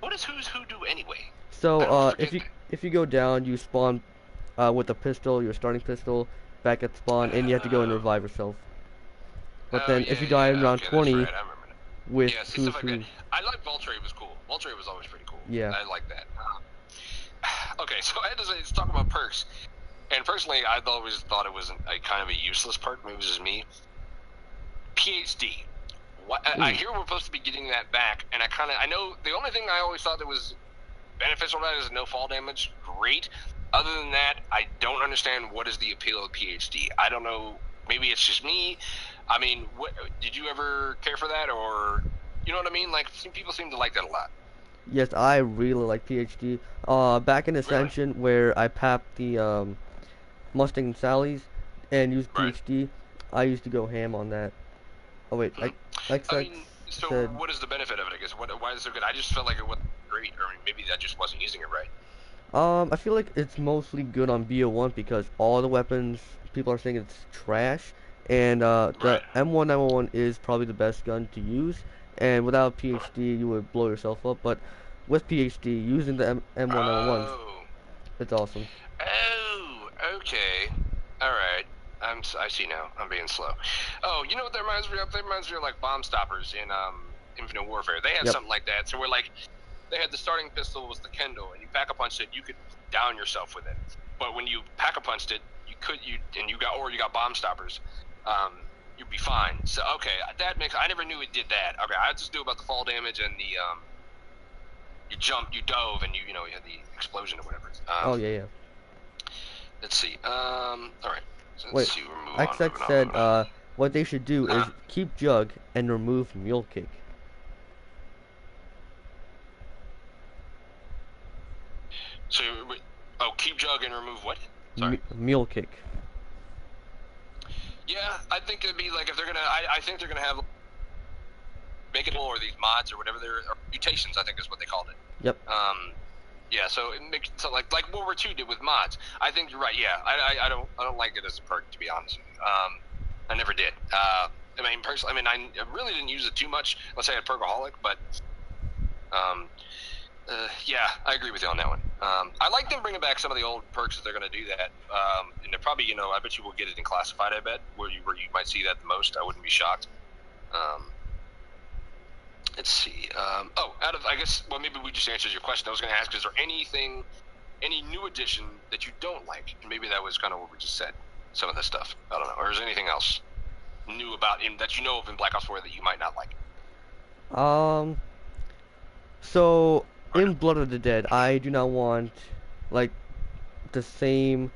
What does Who's Who do anyway? So I don't if forget you that. if you go down, you spawn with a pistol, your starting pistol, back at spawn, and you have to go and Oh. revive yourself. But Oh then if yeah, you die in yeah. round Okay, that's 20 right. I remember that. with Yeah, see stuff Who's like that. Who, I like Vulture was cool. Vulture was always pretty cool. yeah. I like that. Okay, so I had to say, let's talk about perks. And personally, I always thought it was a kind of a useless perk. Maybe it was just me. PhD. I Ooh. hear we're supposed to be getting that back, and I know the only thing I always thought that was beneficial to that is no fall damage. Great. Other than that, I don't understand what is the appeal of PhD. I don't know. Maybe it's just me. I mean, did you ever care for that, or you know what I mean? Like, people seem to like that a lot. Yes, I really like PhD. Back in Really? Ascension, where I papped the Mustang and Sally's and used Right. PhD, I used to go ham on that. Oh wait, Hmm. I XX mean, so said, what is the benefit of it? I guess why is it so good? I just felt like it wasn't great, or maybe I just wasn't using it right. I feel like it's mostly good on BO1 because all the weapons people are saying it's trash, and the Right. M1911 is probably the best gun to use, and without PhD you would blow yourself up, but with PhD using the M1911, Oh. it's awesome. Oh. Okay. All right. I see now. I'm being slow. Oh, you know what that reminds me of? That reminds me of like bomb stoppers in Infinite Warfare. They had Yep. something like that. So we're like, they had the starting pistol was the Kendall, and you pack a punched it, you could down yourself with it. But when you pack a punched it, you got bomb stoppers, you'd be fine. So okay, that makes. I never knew it did that. Okay, I just knew about the fall damage and the you jumped, you dove, and you had the explosion or whatever. Oh yeah, yeah. Let's see. All right. So let's Wait, see. We're XX moving on, said moving on. what they should do Huh? is keep Jug and remove Mule Kick. So, keep jug and remove what? Sorry. Mule Kick. Yeah, I think it'd be like if they're gonna. I think they're gonna have make it or these mods or whatever or mutations. I think is what they called it. Yep. Yeah. So it makes so like World War II did with mods. I think you're right. Yeah. I don't like it as a perk, to be honest with you. I never did. I mean, personally, I really didn't use it too much. Let's say I had Perkaholic, but um, yeah, I agree with you on that one. I like them bringing back some of the old perks if they're going to do that. And they're probably, I bet you will get it in classified. I bet where you might see that the most. I wouldn't be shocked. Let's see. I guess, well, maybe we just answered your question. I was going to ask, is there any new addition that you don't like? And maybe that was kind of what we just said. Some of this stuff. I don't know. Or is there anything else new about him that you know of in Black Ops 4 that you might not like? Um. So in Blood of the Dead, I do not want like the same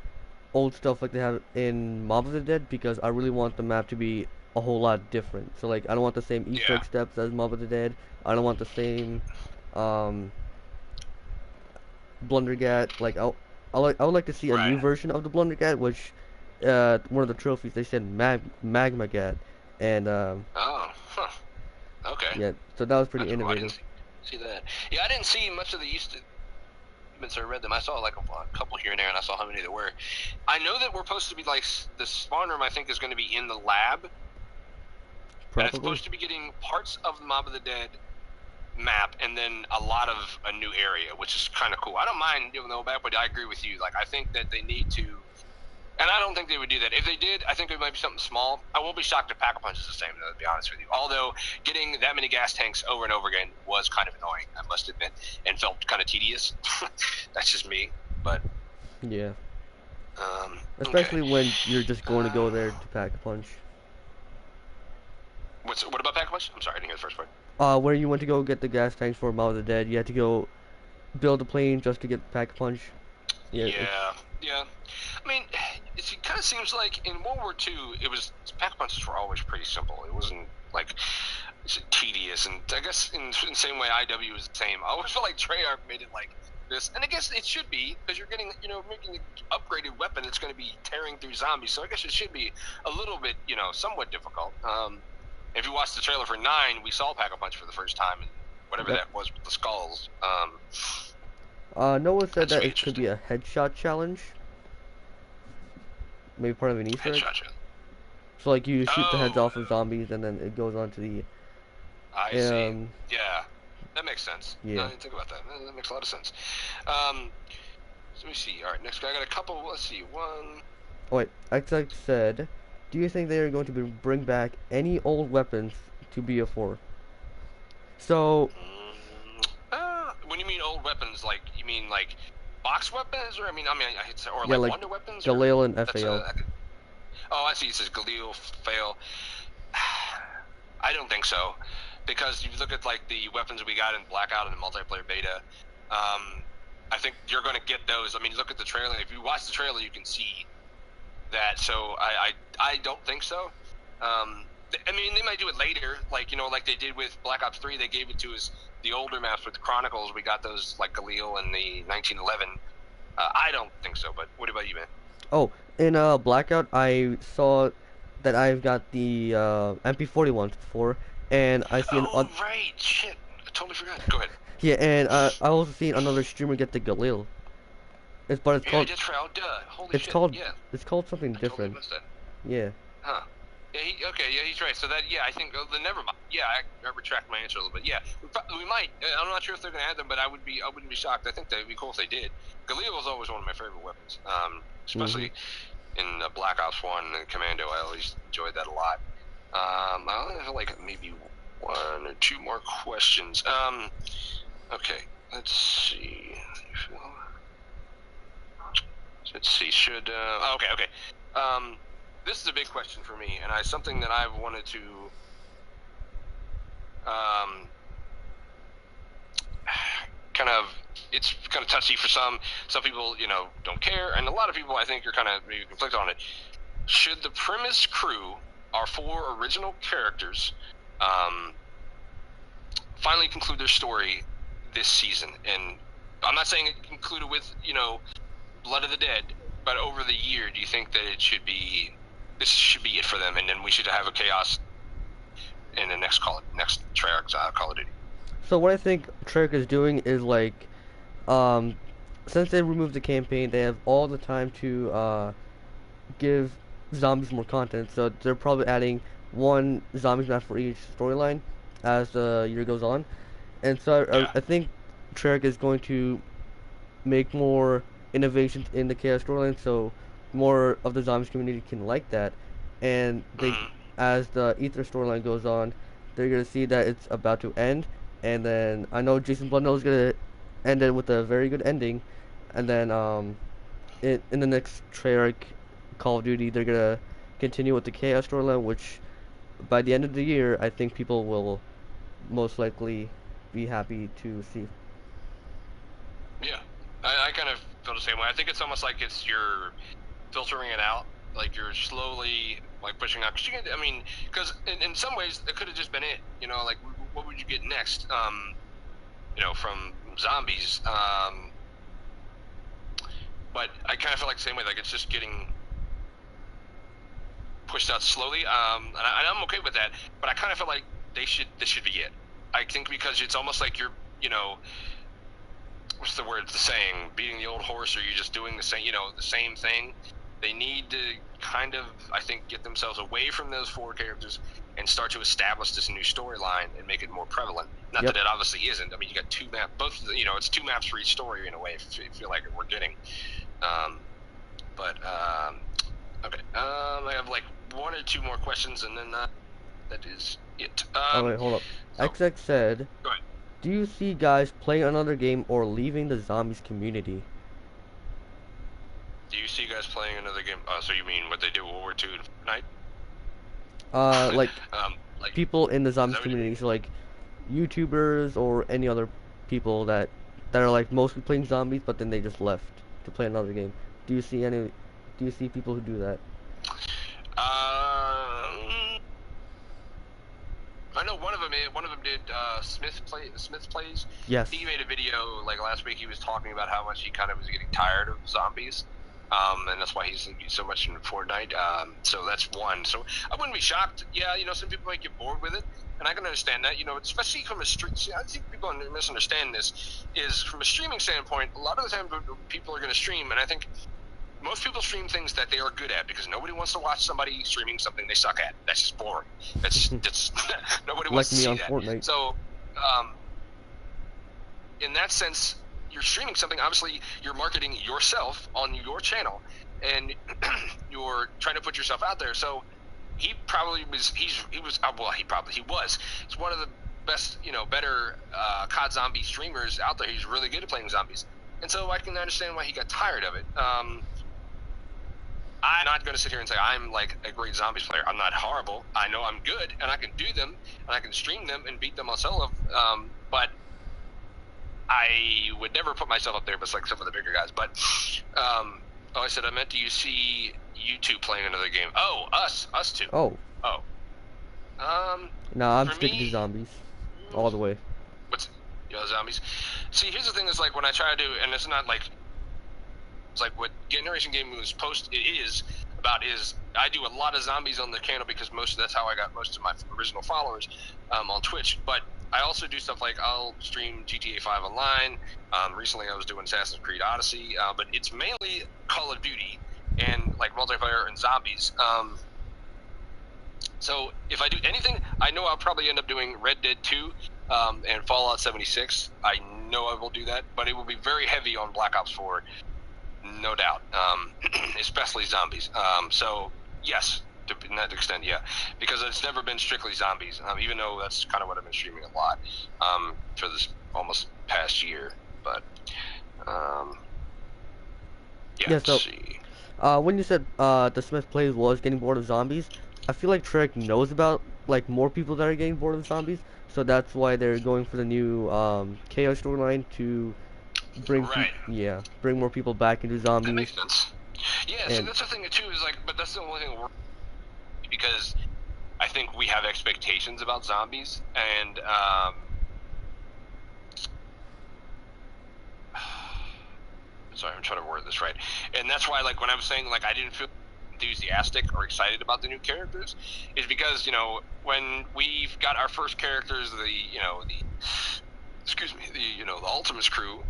old stuff like they have in Mob of the Dead because I really want the map to be a whole lot different. So like I don't want the same Easter Yeah. egg steps as Mob of the Dead. I don't want the same um Blundergat. Like I would like to see a new Right. version of the Blundergat, which one of the trophies they said Magma Gat, and Oh. Huh. Okay. yeah, so that was pretty That's cool. I innovative. didn't see that. Yeah, I didn't see much of the Easter events or read them. I saw like a couple here and there, and I saw how many there were. I know that we're supposed to be like the spawn room. I think is going to be in the lab, and it's Probably. supposed to be getting parts of the Mob of the Dead map, and then a lot of a new area, which is kind of cool. I don't mind giving them back, but I agree with you. Like, I think that they need to. And I don't think they would do that. If they did, I think it might be something small. I will be shocked if Pack-a-Punch is the same, though, to be honest with you. Although, getting that many gas tanks over and over again was kind of annoying, I must admit, and felt kind of tedious. That's just me. But, Yeah. okay. Especially when you're just going to go there to pack a punch. What about Pack-a-Punch? I'm sorry, I didn't hear the first part. Where you went to go get the gas tanks for Mob of the Dead, you had to go build a plane just to get pack a punch. Yeah. Yeah. I mean, it kind of seems like in World War II, Pack-a-Punches were always pretty simple. It wasn't like tedious, and I guess in the same way IW is the same. I always feel like Treyarch made it like this, and I guess it should be because you're getting, making an upgraded weapon that's going to be tearing through zombies. So I guess it should be a little bit, somewhat difficult. If you watch the trailer for 9, we saw Pack-a-Punch for the first time, whatever Yep. that was with the skulls. Noah said That's that gonna be it could be interesting. a headshot challenge, maybe part of an Easter egg. Headshot shot. So like you shoot the heads Oh, off of zombies, and then it goes on to the I see. um Yeah, that makes sense. No, I yeah. didn't think about that. That makes a lot of sense. Um, so let me see. All right, next guy. I got a couple. Let's see. One. Oh wait, XX said, do you think they are going to bring back any old weapons to BO4? So When you mean old weapons, like you mean like box weapons, or I hate to say, or yeah, like like wonder weapons, or Galil and that's FAL. a. Oh, I see. It says Galil fail. I don't think so, because you look at like the weapons we got in Blackout and the multiplayer beta. I think you're going to get those. I mean, look at the trailer. If you watch the trailer, you can see that. So I don't think so. I mean, they might do it later, like like they did with Black Ops 3. They gave it to us the older maps with the Chronicles. We got those like Galil and the 1911. I don't think so. But what about you, man? Oh, in Blackout, I saw that I've got the MP40 ones before, and I see an Oh right, shit, I totally forgot. Go ahead. yeah, and I also seen another streamer get the Galil. But it's Yeah, I called did try. Oh, duh. Holy it's shit. called Yeah, it's called something I totally different. missed that. Yeah. Huh. Yeah, okay, yeah, he's right. So that, yeah, I think, never mind. Yeah, I retract my answer a little bit. Yeah, we might. I'm not sure if they're going to add them, but I wouldn't be shocked. I think that'd be cool if they did. Galil was always one of my favorite weapons, Mhm. especially in Black Ops 1 and Commando. I always enjoyed that a lot. I only have like maybe one or two more questions. Okay, let's see. Let's see. Okay. This is a big question for me, and something that I've wanted to um, kind of. It's kind of touchy for some. Some people, don't care, and a lot of people, I think, are kind of maybe conflicted on it. Should the premise crew, our four original characters, um, finally conclude their story this season? And I'm not saying it concluded with Blood of the Dead, but over the year, do you think that this should be it for them, and then we should have a chaos in the next Treyarch Call of Duty? So what I think Treyarch is doing is like um since they removed the campaign, they have all the time to give zombies more content. So they're probably adding one zombies map for each storyline as the year goes on. And so Yeah. I think Treyarch is going to make more innovations in the chaos storyline, so more of the zombies community can like that. And they, Mm-hmm. as the Ether storyline goes on, they're gonna see that it's about to end. And then I know Jason Blundell is gonna end it with a very good ending. And then in the next Treyarch Call of Duty, they're gonna continue with the chaos storyline, which by the end of the year, I think people will most likely be happy to see. Yeah. I kind of feel the same way. I think it's almost like you're filtering it out, like you're slowly like pushing out. Because in some ways it could have just been it. Like what would you get next? From zombies. But I kind of feel like the same way. Like it's just getting pushed out slowly. I'm okay with that. But I kind of feel like this should be it. I think because it's almost like you're, what's the word? The saying, beating the old horse, or you're just doing the same thing. They need to kind of, I think, get themselves away from those four characters and start to establish this new storyline and make it more prevalent. Not Yep. that it obviously isn't. I mean, you got two maps, both. It's two maps for each story in a way. If you feel like we're getting. But okay, I have like one or two more questions, and then that is it. Oh wait, hold up. So XX said, go ahead. "Do you see guys playing another game or leaving the zombies community?" Do you see you guys playing another game? So you mean what they did with World War II and Fortnite? Like Like, people in the is zombies that what you community, mean? so like YouTubers or any other people that are like mostly playing zombies, but then they just left to play another game. Do you see any? Do you see people who do that? I know one of them. One of them did. Smith plays. Yes. He made a video like last week. He was talking about how much he kind of was getting tired of zombies. and that's why he's so much in Fortnite. So that's one. So I wouldn't be shocked. Yeah, some people might get bored with it, and I can understand that. Especially from a stream. I think people misunderstand this. Is from a streaming standpoint, a lot of the time people are going to stream, and I think most people stream things that they are good at because nobody wants to watch somebody streaming something they suck at. That's just boring. That's nobody wants Like to me see on that. Fortnite. So, in that sense, you're streaming something. Obviously, you're marketing yourself on your channel, and you're trying to put yourself out there. So, he probably was. He was. He was. He's one of the best, better COD zombie streamers out there. He's really good at playing zombies, and so I can understand why he got tired of it. I'm not going to sit here and say I'm like a great zombies player. I'm not horrible. I know I'm good, and I can do them, and I can stream them and beat them on solo. But I would never put myself up there, but like some of the bigger guys. But I said I meant, do you see you two playing another game? Oh, us two. Oh. Oh. Nah, I'm for sticking to me, zombies all the way. What's zombies? See, here's the thing: is like when I try to do, and it's not like. It's like what Generation Gaming was is I do a lot of zombies on the channel because that's how I got most of my original followers on Twitch. But I also do stuff like I'll stream GTA 5 online. Recently I was doing Assassin's Creed Odyssey, but it's mainly Call of Duty and like multiplayer and zombies. So if I do anything, I know I'll probably end up doing Red Dead 2 and Fallout 76. I know I will do that, but it will be very heavy on Black Ops 4. No doubt, especially zombies. So yes, to that extent, yeah, because it's never been strictly zombies. Even though that's kind of what I've been streaming a lot for this almost past year. But yeah. Yeah, so Let's see. when you said the Smith Plays was getting bored of zombies, I feel like Treyarch knows about like more people that are getting bored of zombies, so that's why they're going for the new Chaos storyline to Right. bring more people back into That zombies. makes sense. Yeah. See, that's the thing too. Is like, but that's the only thing because I think we have expectations about zombies, and sorry, I'm trying to word this right. And that's why, like, when I was saying, like, I didn't feel enthusiastic or excited about the new characters, is because, when we've got our first characters, the Ultimates crew,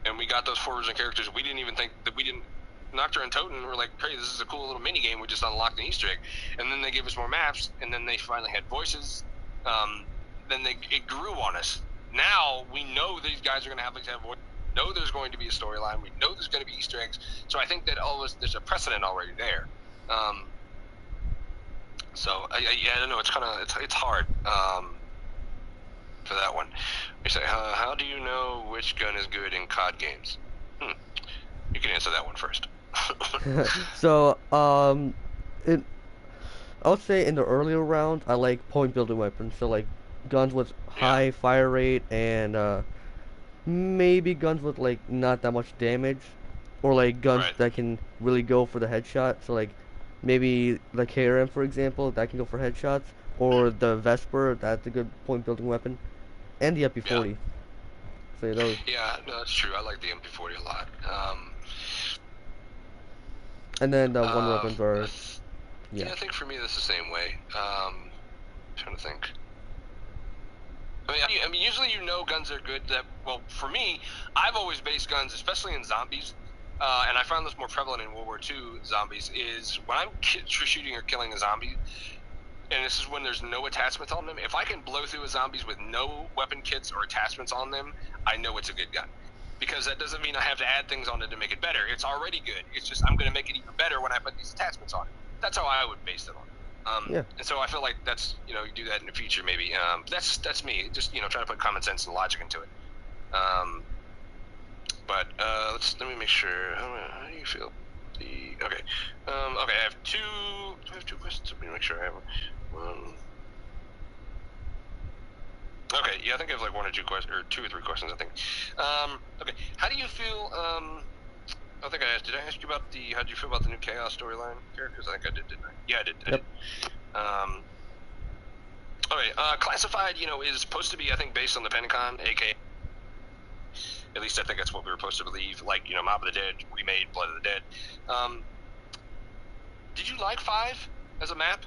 and we got those 4 original characters, we didn't even think that we didn't. Nocturne and Toten were like, hey, this is a cool little mini game. We just unlocked an Easter egg, and then they gave us more maps, and then they finally had voices. It grew on us. Now we know these guys are going to have voices. We know there's going to be a storyline. We know there's going to be Easter eggs. So I think that there's a precedent already there. So I don't know. It's kind of it's hard for that one. You say, how do you know which gun is good in COD games? You can answer that one first. So, I would say in the earlier rounds, I like point building weapons. So like guns with high fire rate and maybe guns with like not that much damage, or like guns that can really go for the headshot. So like maybe the KRM, for example, that can go for headshots, or the Vesper, that's a good point building weapon, and the MP40. Yeah. So those. Yeah, no, that's true. I like the MP40 a lot. And then the one weapons are. Yeah, I think for me that's the same way. Trying to think. I mean, usually guns are good. For me, I've always based guns, especially in zombies, and I found this more prevalent in World War II zombies, is when I'm shooting or killing a zombie, and this is when there's no attachments on them, if I can blow through a zombies with no weapon kits or attachments on them, I know it's a good gun. Because that doesn't mean I have to add things on it to make it better. It's already good. It's just I'm going to make it even better when I put these attachments on it. That's how I would base it on. And so I feel like that's, you do that in the future maybe. That's me. Just, trying to put common sense and logic into it. But let me make sure. How do you feel? Okay. I have two questions. Let me make sure I have one. Okay, yeah, I think I have like 1 or 2 questions, or 2 or 3 questions, I think. Okay, how do you feel, I think did I ask you about how did you feel about the new Chaos storyline characters? I think I did, didn't I? Yeah, I did. Yep. Okay, Classified, is supposed to be, I think, based on the Pentagon, aka, At least I think that's what we were supposed to believe. Like, you know, Mob of the Dead remade Blood of the Dead. Did you like 5 as a map?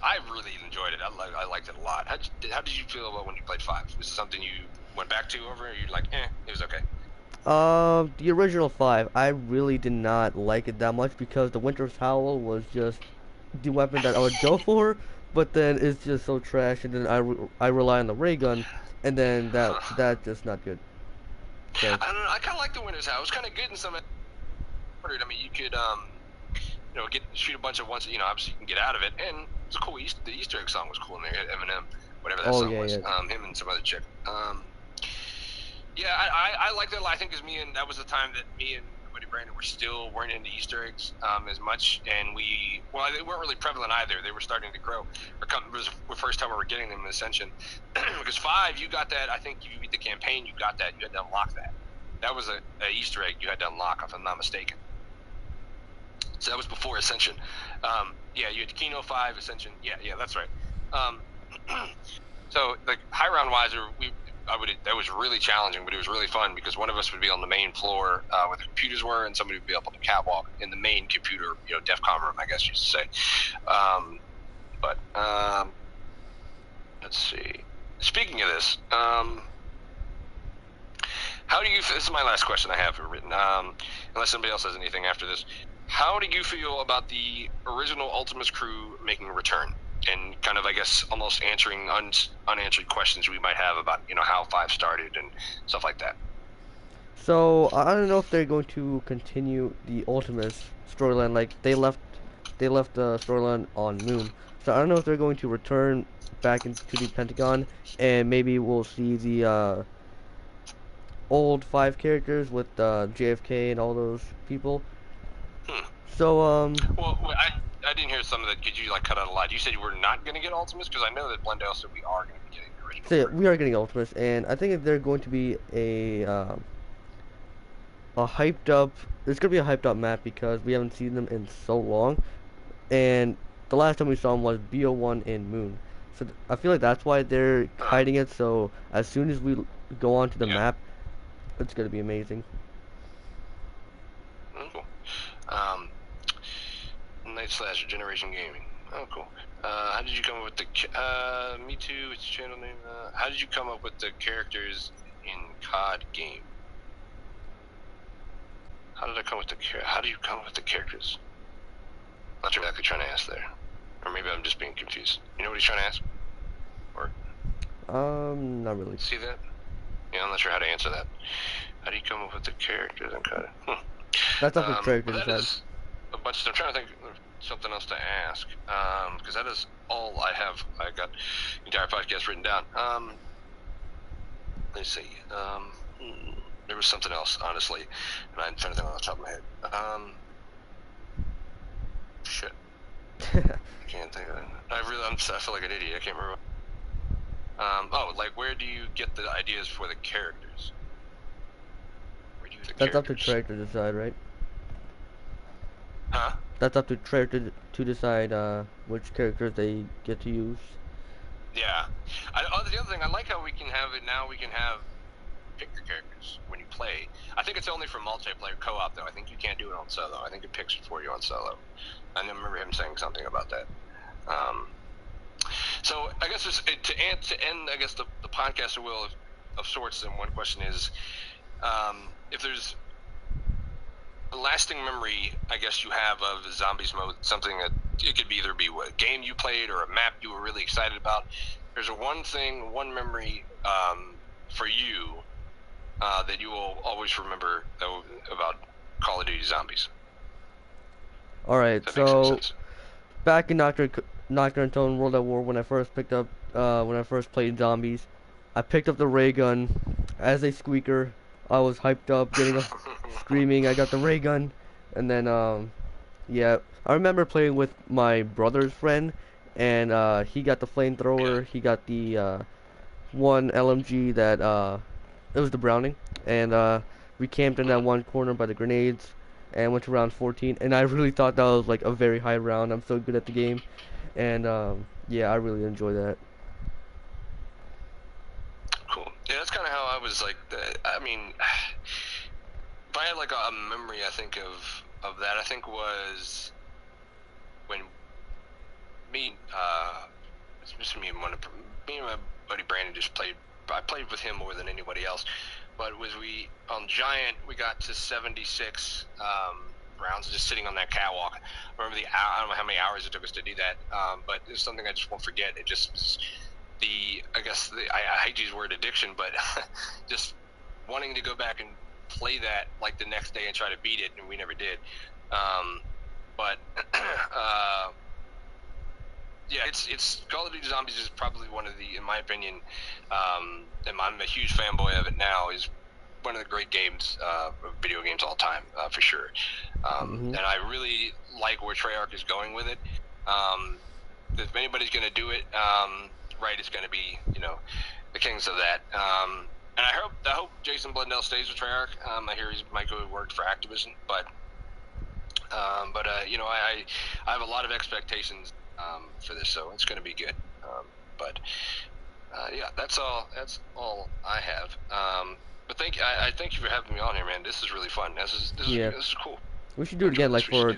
I really enjoyed it. I liked it a lot. How did you feel about when you played 5? Was it something you went back to over? Or you like, it was okay? The original 5, I really did not like it that much because the Winter's Howl was just the weapon that I would go for, but then it's just so trash, and then I rely on the ray gun, and then that's just not good. So I don't know. I kind of like the Winter's Howl. It was kind of good in some. I mean, you could you know, shoot a bunch of ones. You know, obviously you can get out of it, and it's a cool the Easter egg song was cool in there. Eminem, whatever that oh song yeah, was. yeah. Him and some other chick. Yeah, I liked it a lot. I think because that was the time that me and my buddy Brandon weren't into Easter eggs as much, and they weren't really prevalent either. They were starting to grow. It was the first time we were getting them in Ascension. Because 5, you got that. I think you beat the campaign. You got that. You had to unlock that. That was a Easter egg you had to unlock, if I'm not mistaken. So that was before Ascension. Yeah, you had Kino 5, Ascension. Yeah, that's right. So like high round wise, that was really challenging, but it was really fun because one of us would be on the main floor where the computers were, and somebody would be up on the catwalk in the main computer, you know, DEFCON room, I guess you should say. But let's see. Speaking of this, how do you? This is my last question I have written. Unless somebody else has anything after this, how do you feel about the original Ultimus crew making a return? And kind of, I guess, almost answering unanswered questions we might have about, you know, how 5 started and stuff like that. So I don't know if they're going to continue the Ultimus storyline. Like they left the storyline on Moon. So I don't know if they're going to return back into the Pentagon, and maybe we'll see the old 5 characters with JFK and all those people. So Well, I didn't hear some of that. Could you like cut out a lot? You said you were not going to get Ultimus, because I know that Blendale said we are going to be getting the original. so yeah, we are getting Ultimus, and I think they're going to be a hyped up. It's gonna be a hyped up map because we haven't seen them in so long, and the last time we saw them was BO1 in Moon. So I feel like that's why they're hiding it. So as soon as we go onto the map, it's gonna be amazing. Cool. Night Slasher Generation Gaming. Oh, cool. How did you come up with the? Me too. It's channel name. How did you come up with the characters in COD game? How did you come up with the characters? Not sure exactly trying to ask there, or maybe I'm just being confused. You know what he's trying to ask? Or Not really. see that? Yeah, I'm not sure how to answer that. How do you come up with the characters in COD? That's up to character that design. is a bunch. I'm trying to think of something else to ask, because that is all I have. I got the entire podcast written down. Let's see. There was something else, honestly, and I'm trying to think on the top of my head. Shit. I can't think of it. I feel like an idiot. I can't remember. Like, where do you get the ideas for the characters? Where do you get the That's up to characters? character to decide, right? Huh? That's up to character to decide which characters they get to use. Yeah. The other thing, I like how we can have it now. We can have pick your characters when you play. I think it's only for multiplayer co-op, though. I think you can't do it on solo. I think it picks it for you on solo. I remember him saying something about that. So I guess to end, I guess the podcast of sorts. And one question is, if there's a lasting memory, I guess you have of Zombies mode, something that it could either be a game you played or a map you were really excited about. There's one memory for you that you will always remember about Call of Duty Zombies. All right, If that makes any so sense. back in Nocturne Tone World at War, when I first played Zombies, I picked up the ray gun as a squeaker. I was hyped up, getting a screaming. I got the ray gun, and then yeah, I remember playing with my brother's friend, and he got the flamethrower. He got the one LMG that it was the Browning, and we camped in that one corner by the grenades, and went to round 14. And I really thought that was like a very high round. I'm so good at the game, and yeah, I really enjoy that. Cool. Yeah, that's kind of how I was like. I mean, if I had like a memory, I think of that, I think was when me, it's just me and me and my buddy Brandon just played. I played with him more than anybody else. But was we on Giant? We got to 76 rounds just sitting on that catwalk. I remember I don't know how many hours it took us to do that, but it's something I just won't forget. It just was I hate to use the word addiction, but just wanting to go back and play that like the next day and try to beat it, and we never did. But yeah, it's Call of Duty Zombies is probably one of the, in my opinion, and I'm a huge fanboy of it now, is one of the great games, video games all time, for sure. And I really like where Treyarch is going with it. If anybody's going to do it right, it's going to be, the kings of that. And I hope Jason Blundell stays with Treyarch. I hear he might go to work for Activision, but I have a lot of expectations for this, so it's going to be good. Yeah, that's all I have. But I thank you for having me on here, man. This is really fun. This is cool. We should do it again, like we should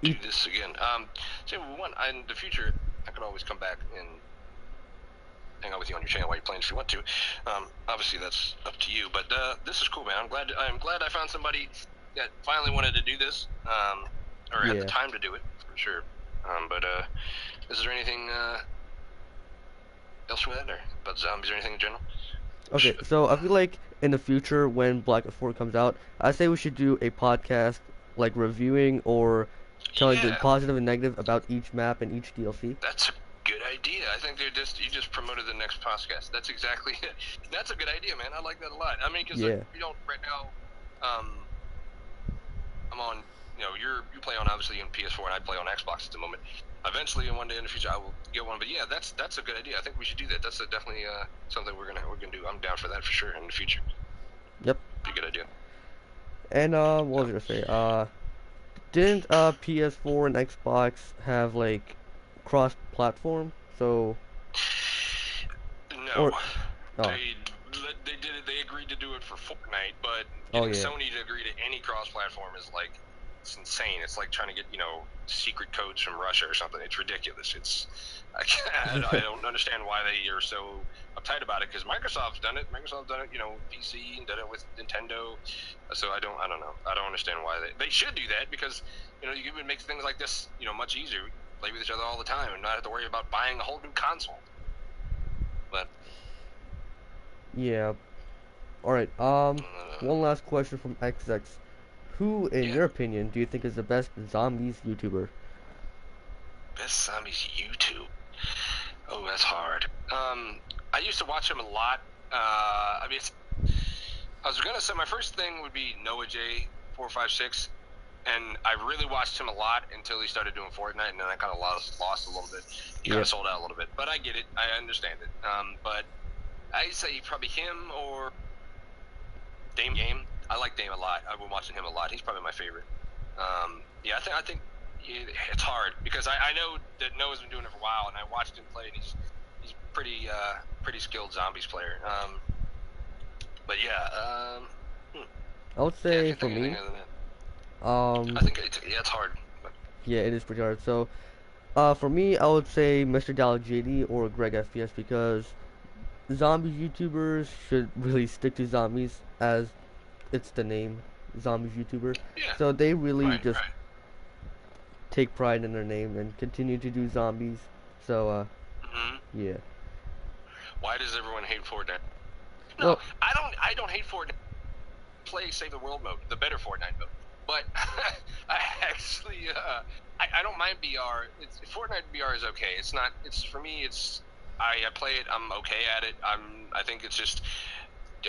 do this again. So in the future, I could always come back and hang out with you on your channel while you're playing if you want to. Obviously that's up to you, but this is cool, man. I'm glad I found somebody that finally wanted to do this, or had the time to do it, for sure. But is there anything else with that, or about zombies or anything in general? Okay, so I feel like in the future when Black Ops 4 comes out, I say we should do a podcast like reviewing or telling the positive and negative about each map and each DLC. That's a good idea. I think you just promoted the next podcast. That's exactly it. That's a good idea, man. I like that a lot. I mean, because we don't right now. I'm on. You play on obviously on PS4, and I play on Xbox at the moment. Eventually, one day in the future, I will get one. But yeah, that's a good idea. I think we should do that. That's definitely something we're gonna do. I'm down for that for sure in the future. Yep. Be a good idea. And what was I gonna say? Didn't PS4 and Xbox have like cross-platform? So. No. They did it. They agreed to do it for Fortnite, but getting Sony to agree to any cross-platform is like. It's insane. It's like trying to get secret codes from Russia or something. It's ridiculous. I don't understand why they are so uptight about it, because Microsoft's done it. PC, and done it with Nintendo. So I don't know. I don't understand why they should do that, because you would make things like this much easier. We play with each other all the time and not have to worry about buying a whole new console. But yeah. All right. One last question from XX. Who, in your opinion, do you think is the best zombies YouTuber? Best zombies YouTube? Oh, that's hard. I used to watch him a lot. I was gonna say my first thing would be Noah J456, and I really watched him a lot until he started doing Fortnite, and then I kind of lost a little bit. He kind of sold out a little bit, but I get it. I understand it. But I'd say probably him or Dame Game. I like Dame a lot. I've been watching him a lot. He's probably my favorite. I think it's hard, because I know that Noah's been doing it for a while, and I watched him play, and he's pretty skilled zombies player. But yeah, I would say for me, I think it's hard. But. Yeah, it is pretty hard. So, for me, I would say Mr. Dalek JD or Greg FPS, because zombie YouTubers should really stick to zombies, as it's the name, zombies YouTuber. Yeah. So they really take pride in their name and continue to do zombies. So, yeah. Why does everyone hate Fortnite? No, well, I don't hate Fortnite. Play Save the World mode, the better Fortnite mode. But I actually, I don't mind BR. Fortnite BR is okay. It's not. It's for me. It's I play it. I'm okay at it. I think it's just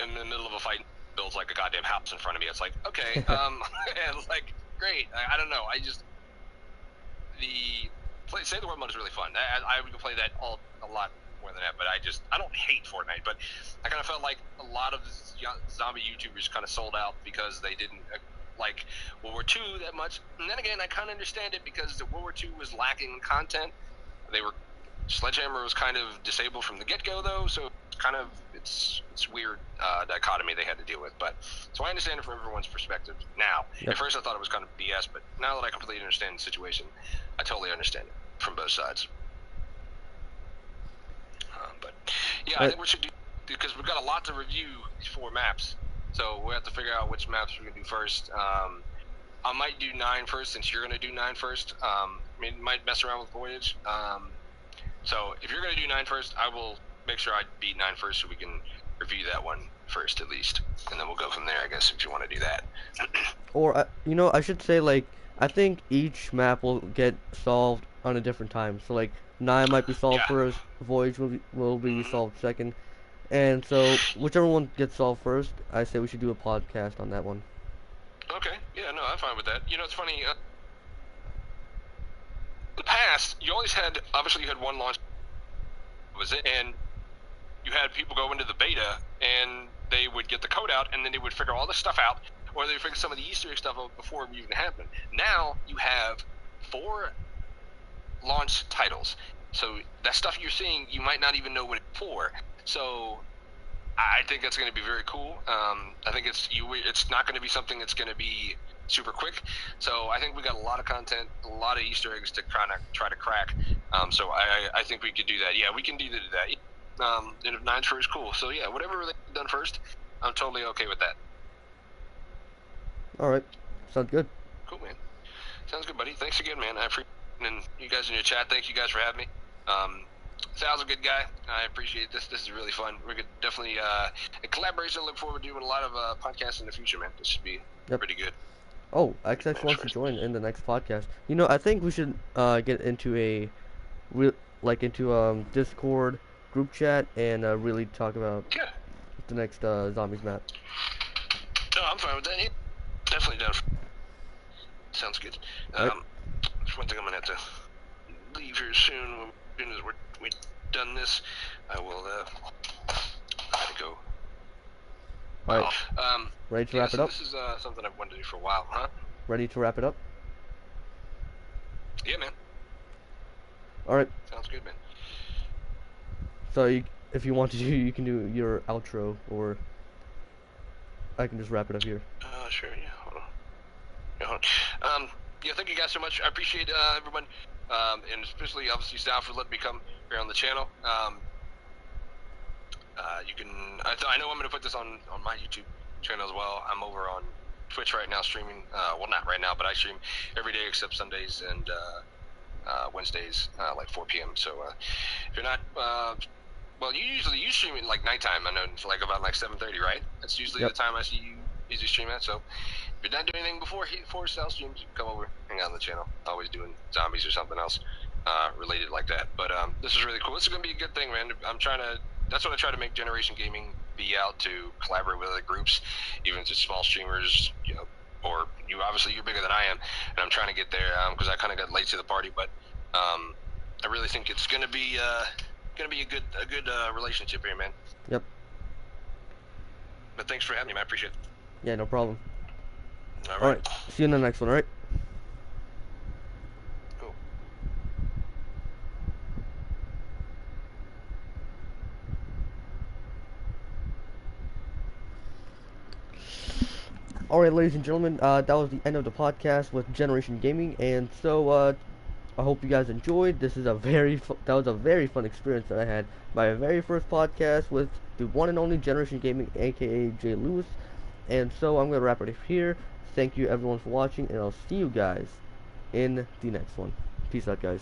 in the middle of a fight, builds like a goddamn house in front of me. It's like, okay, and like, great. I don't know. Save the World mode is really fun. I would play that a lot more than that, but I don't hate Fortnite, but I kind of felt like a lot of zombie YouTubers kind of sold out because they didn't like World War II that much. And then again, I kind of understand it, because the World War II was lacking in content. Sledgehammer was kind of disabled from the get-go, though, so kind of it's weird dichotomy they had to deal with. But so I understand it from everyone's perspective now. Yep. At first I thought it was kind of BS, but now that I completely understand the situation, I totally understand it from both sides. But yeah, I think we should do, because we've got a lot to review these 4 maps, so we have to figure out which maps we're gonna do first. I might do 9 first, since you're gonna do 9 first. I mean, might mess around with Voyage. So if you're gonna do 9 first, I will make sure I beat 9 first, so we can review that one first at least, and then we'll go from there, I guess, if you want to do that. Or you know, I should say, like, I think each map will get solved on a different time. So like 9 might be solved first, Voyage will be solved second, and so whichever one gets solved first, I say we should do a podcast on that one. Okay, yeah, no, I'm fine with that. You know, it's funny. In the past, you always had, obviously, you had one launch, was it, and you had people go into the beta and they would get the code out, and then they would figure all this stuff out, or they would figure some of the Easter egg stuff out before it even happened. Now you have 4 launch titles, so that stuff you're seeing, you might not even know what it's for. So I think that's going to be very cool. I think it's not going to be something that's going to be super quick. So I think we got a lot of content, a lot of Easter eggs to kind of try to crack. So I think we could do that. Yeah, we can do that. And if 9's first, cool. So yeah, whatever they've done first, I'm totally okay with that. All right, sounds good. Cool, man. Sounds good, buddy. Thanks again, man. I appreciate it. And you guys in your chat, thank you guys for having me. Sal's a good guy. I appreciate this. This is really fun. We're definitely in collaboration. Look forward to doing a lot of podcasts in the future, man. This should be pretty good. Oh, XX wants to join in the next podcast. You know, I think we should get into into Discord group chat and really talk about the next Zombies map. No, I'm fine with that. Yeah. Definitely down. Sounds good. Right. There's one thing I'm gonna have to leave here soon. As soon as we're done this, I will have to go. All right. Ready to wrap it up? This is something I've wanted to do for a while, huh? Ready to wrap it up? Yeah, man. All right. Sounds good, man. So if you want to do, you can do your outro, or I can just wrap it up here. Sure. Yeah. Hold on. Yeah, hold on. Yeah. Thank you guys so much. I appreciate everyone, and especially obviously Sal for letting me come here on the channel. You can. I know I'm going to put this on my YouTube channel as well. I'm over on Twitch right now streaming. Well, not right now, but I stream every day except Sundays and Wednesdays, like 4 p.m. So if you're not, well, you stream it like nighttime. I know it's like about like 7:30, right? That's usually the time I see you usually stream at. So if you're not doing anything before Sal streams, you can come over, hang out on the channel. Always doing zombies or something else related like that. But this is really cool. This is gonna be a good thing, man. That's what I try to make Generation Gaming be out, to collaborate with other groups, even to small streamers, you know, or you're bigger than I am, and I'm trying to get there because I kind of got late to the party, but I really think it's gonna be a good relationship here, man. Yep. But thanks for having me, man. I appreciate it. Yeah, no problem. All right. See you in the next one. All right. Cool. All right, ladies and gentlemen, that was the end of the podcast with Generation Gaming, and so I hope you guys enjoyed. That was a very fun experience that I had. My very first podcast with the one and only Generation Gaming, aka Jay Lewis. And so I'm gonna wrap it up here. Thank you everyone for watching, and I'll see you guys in the next one. Peace out, guys.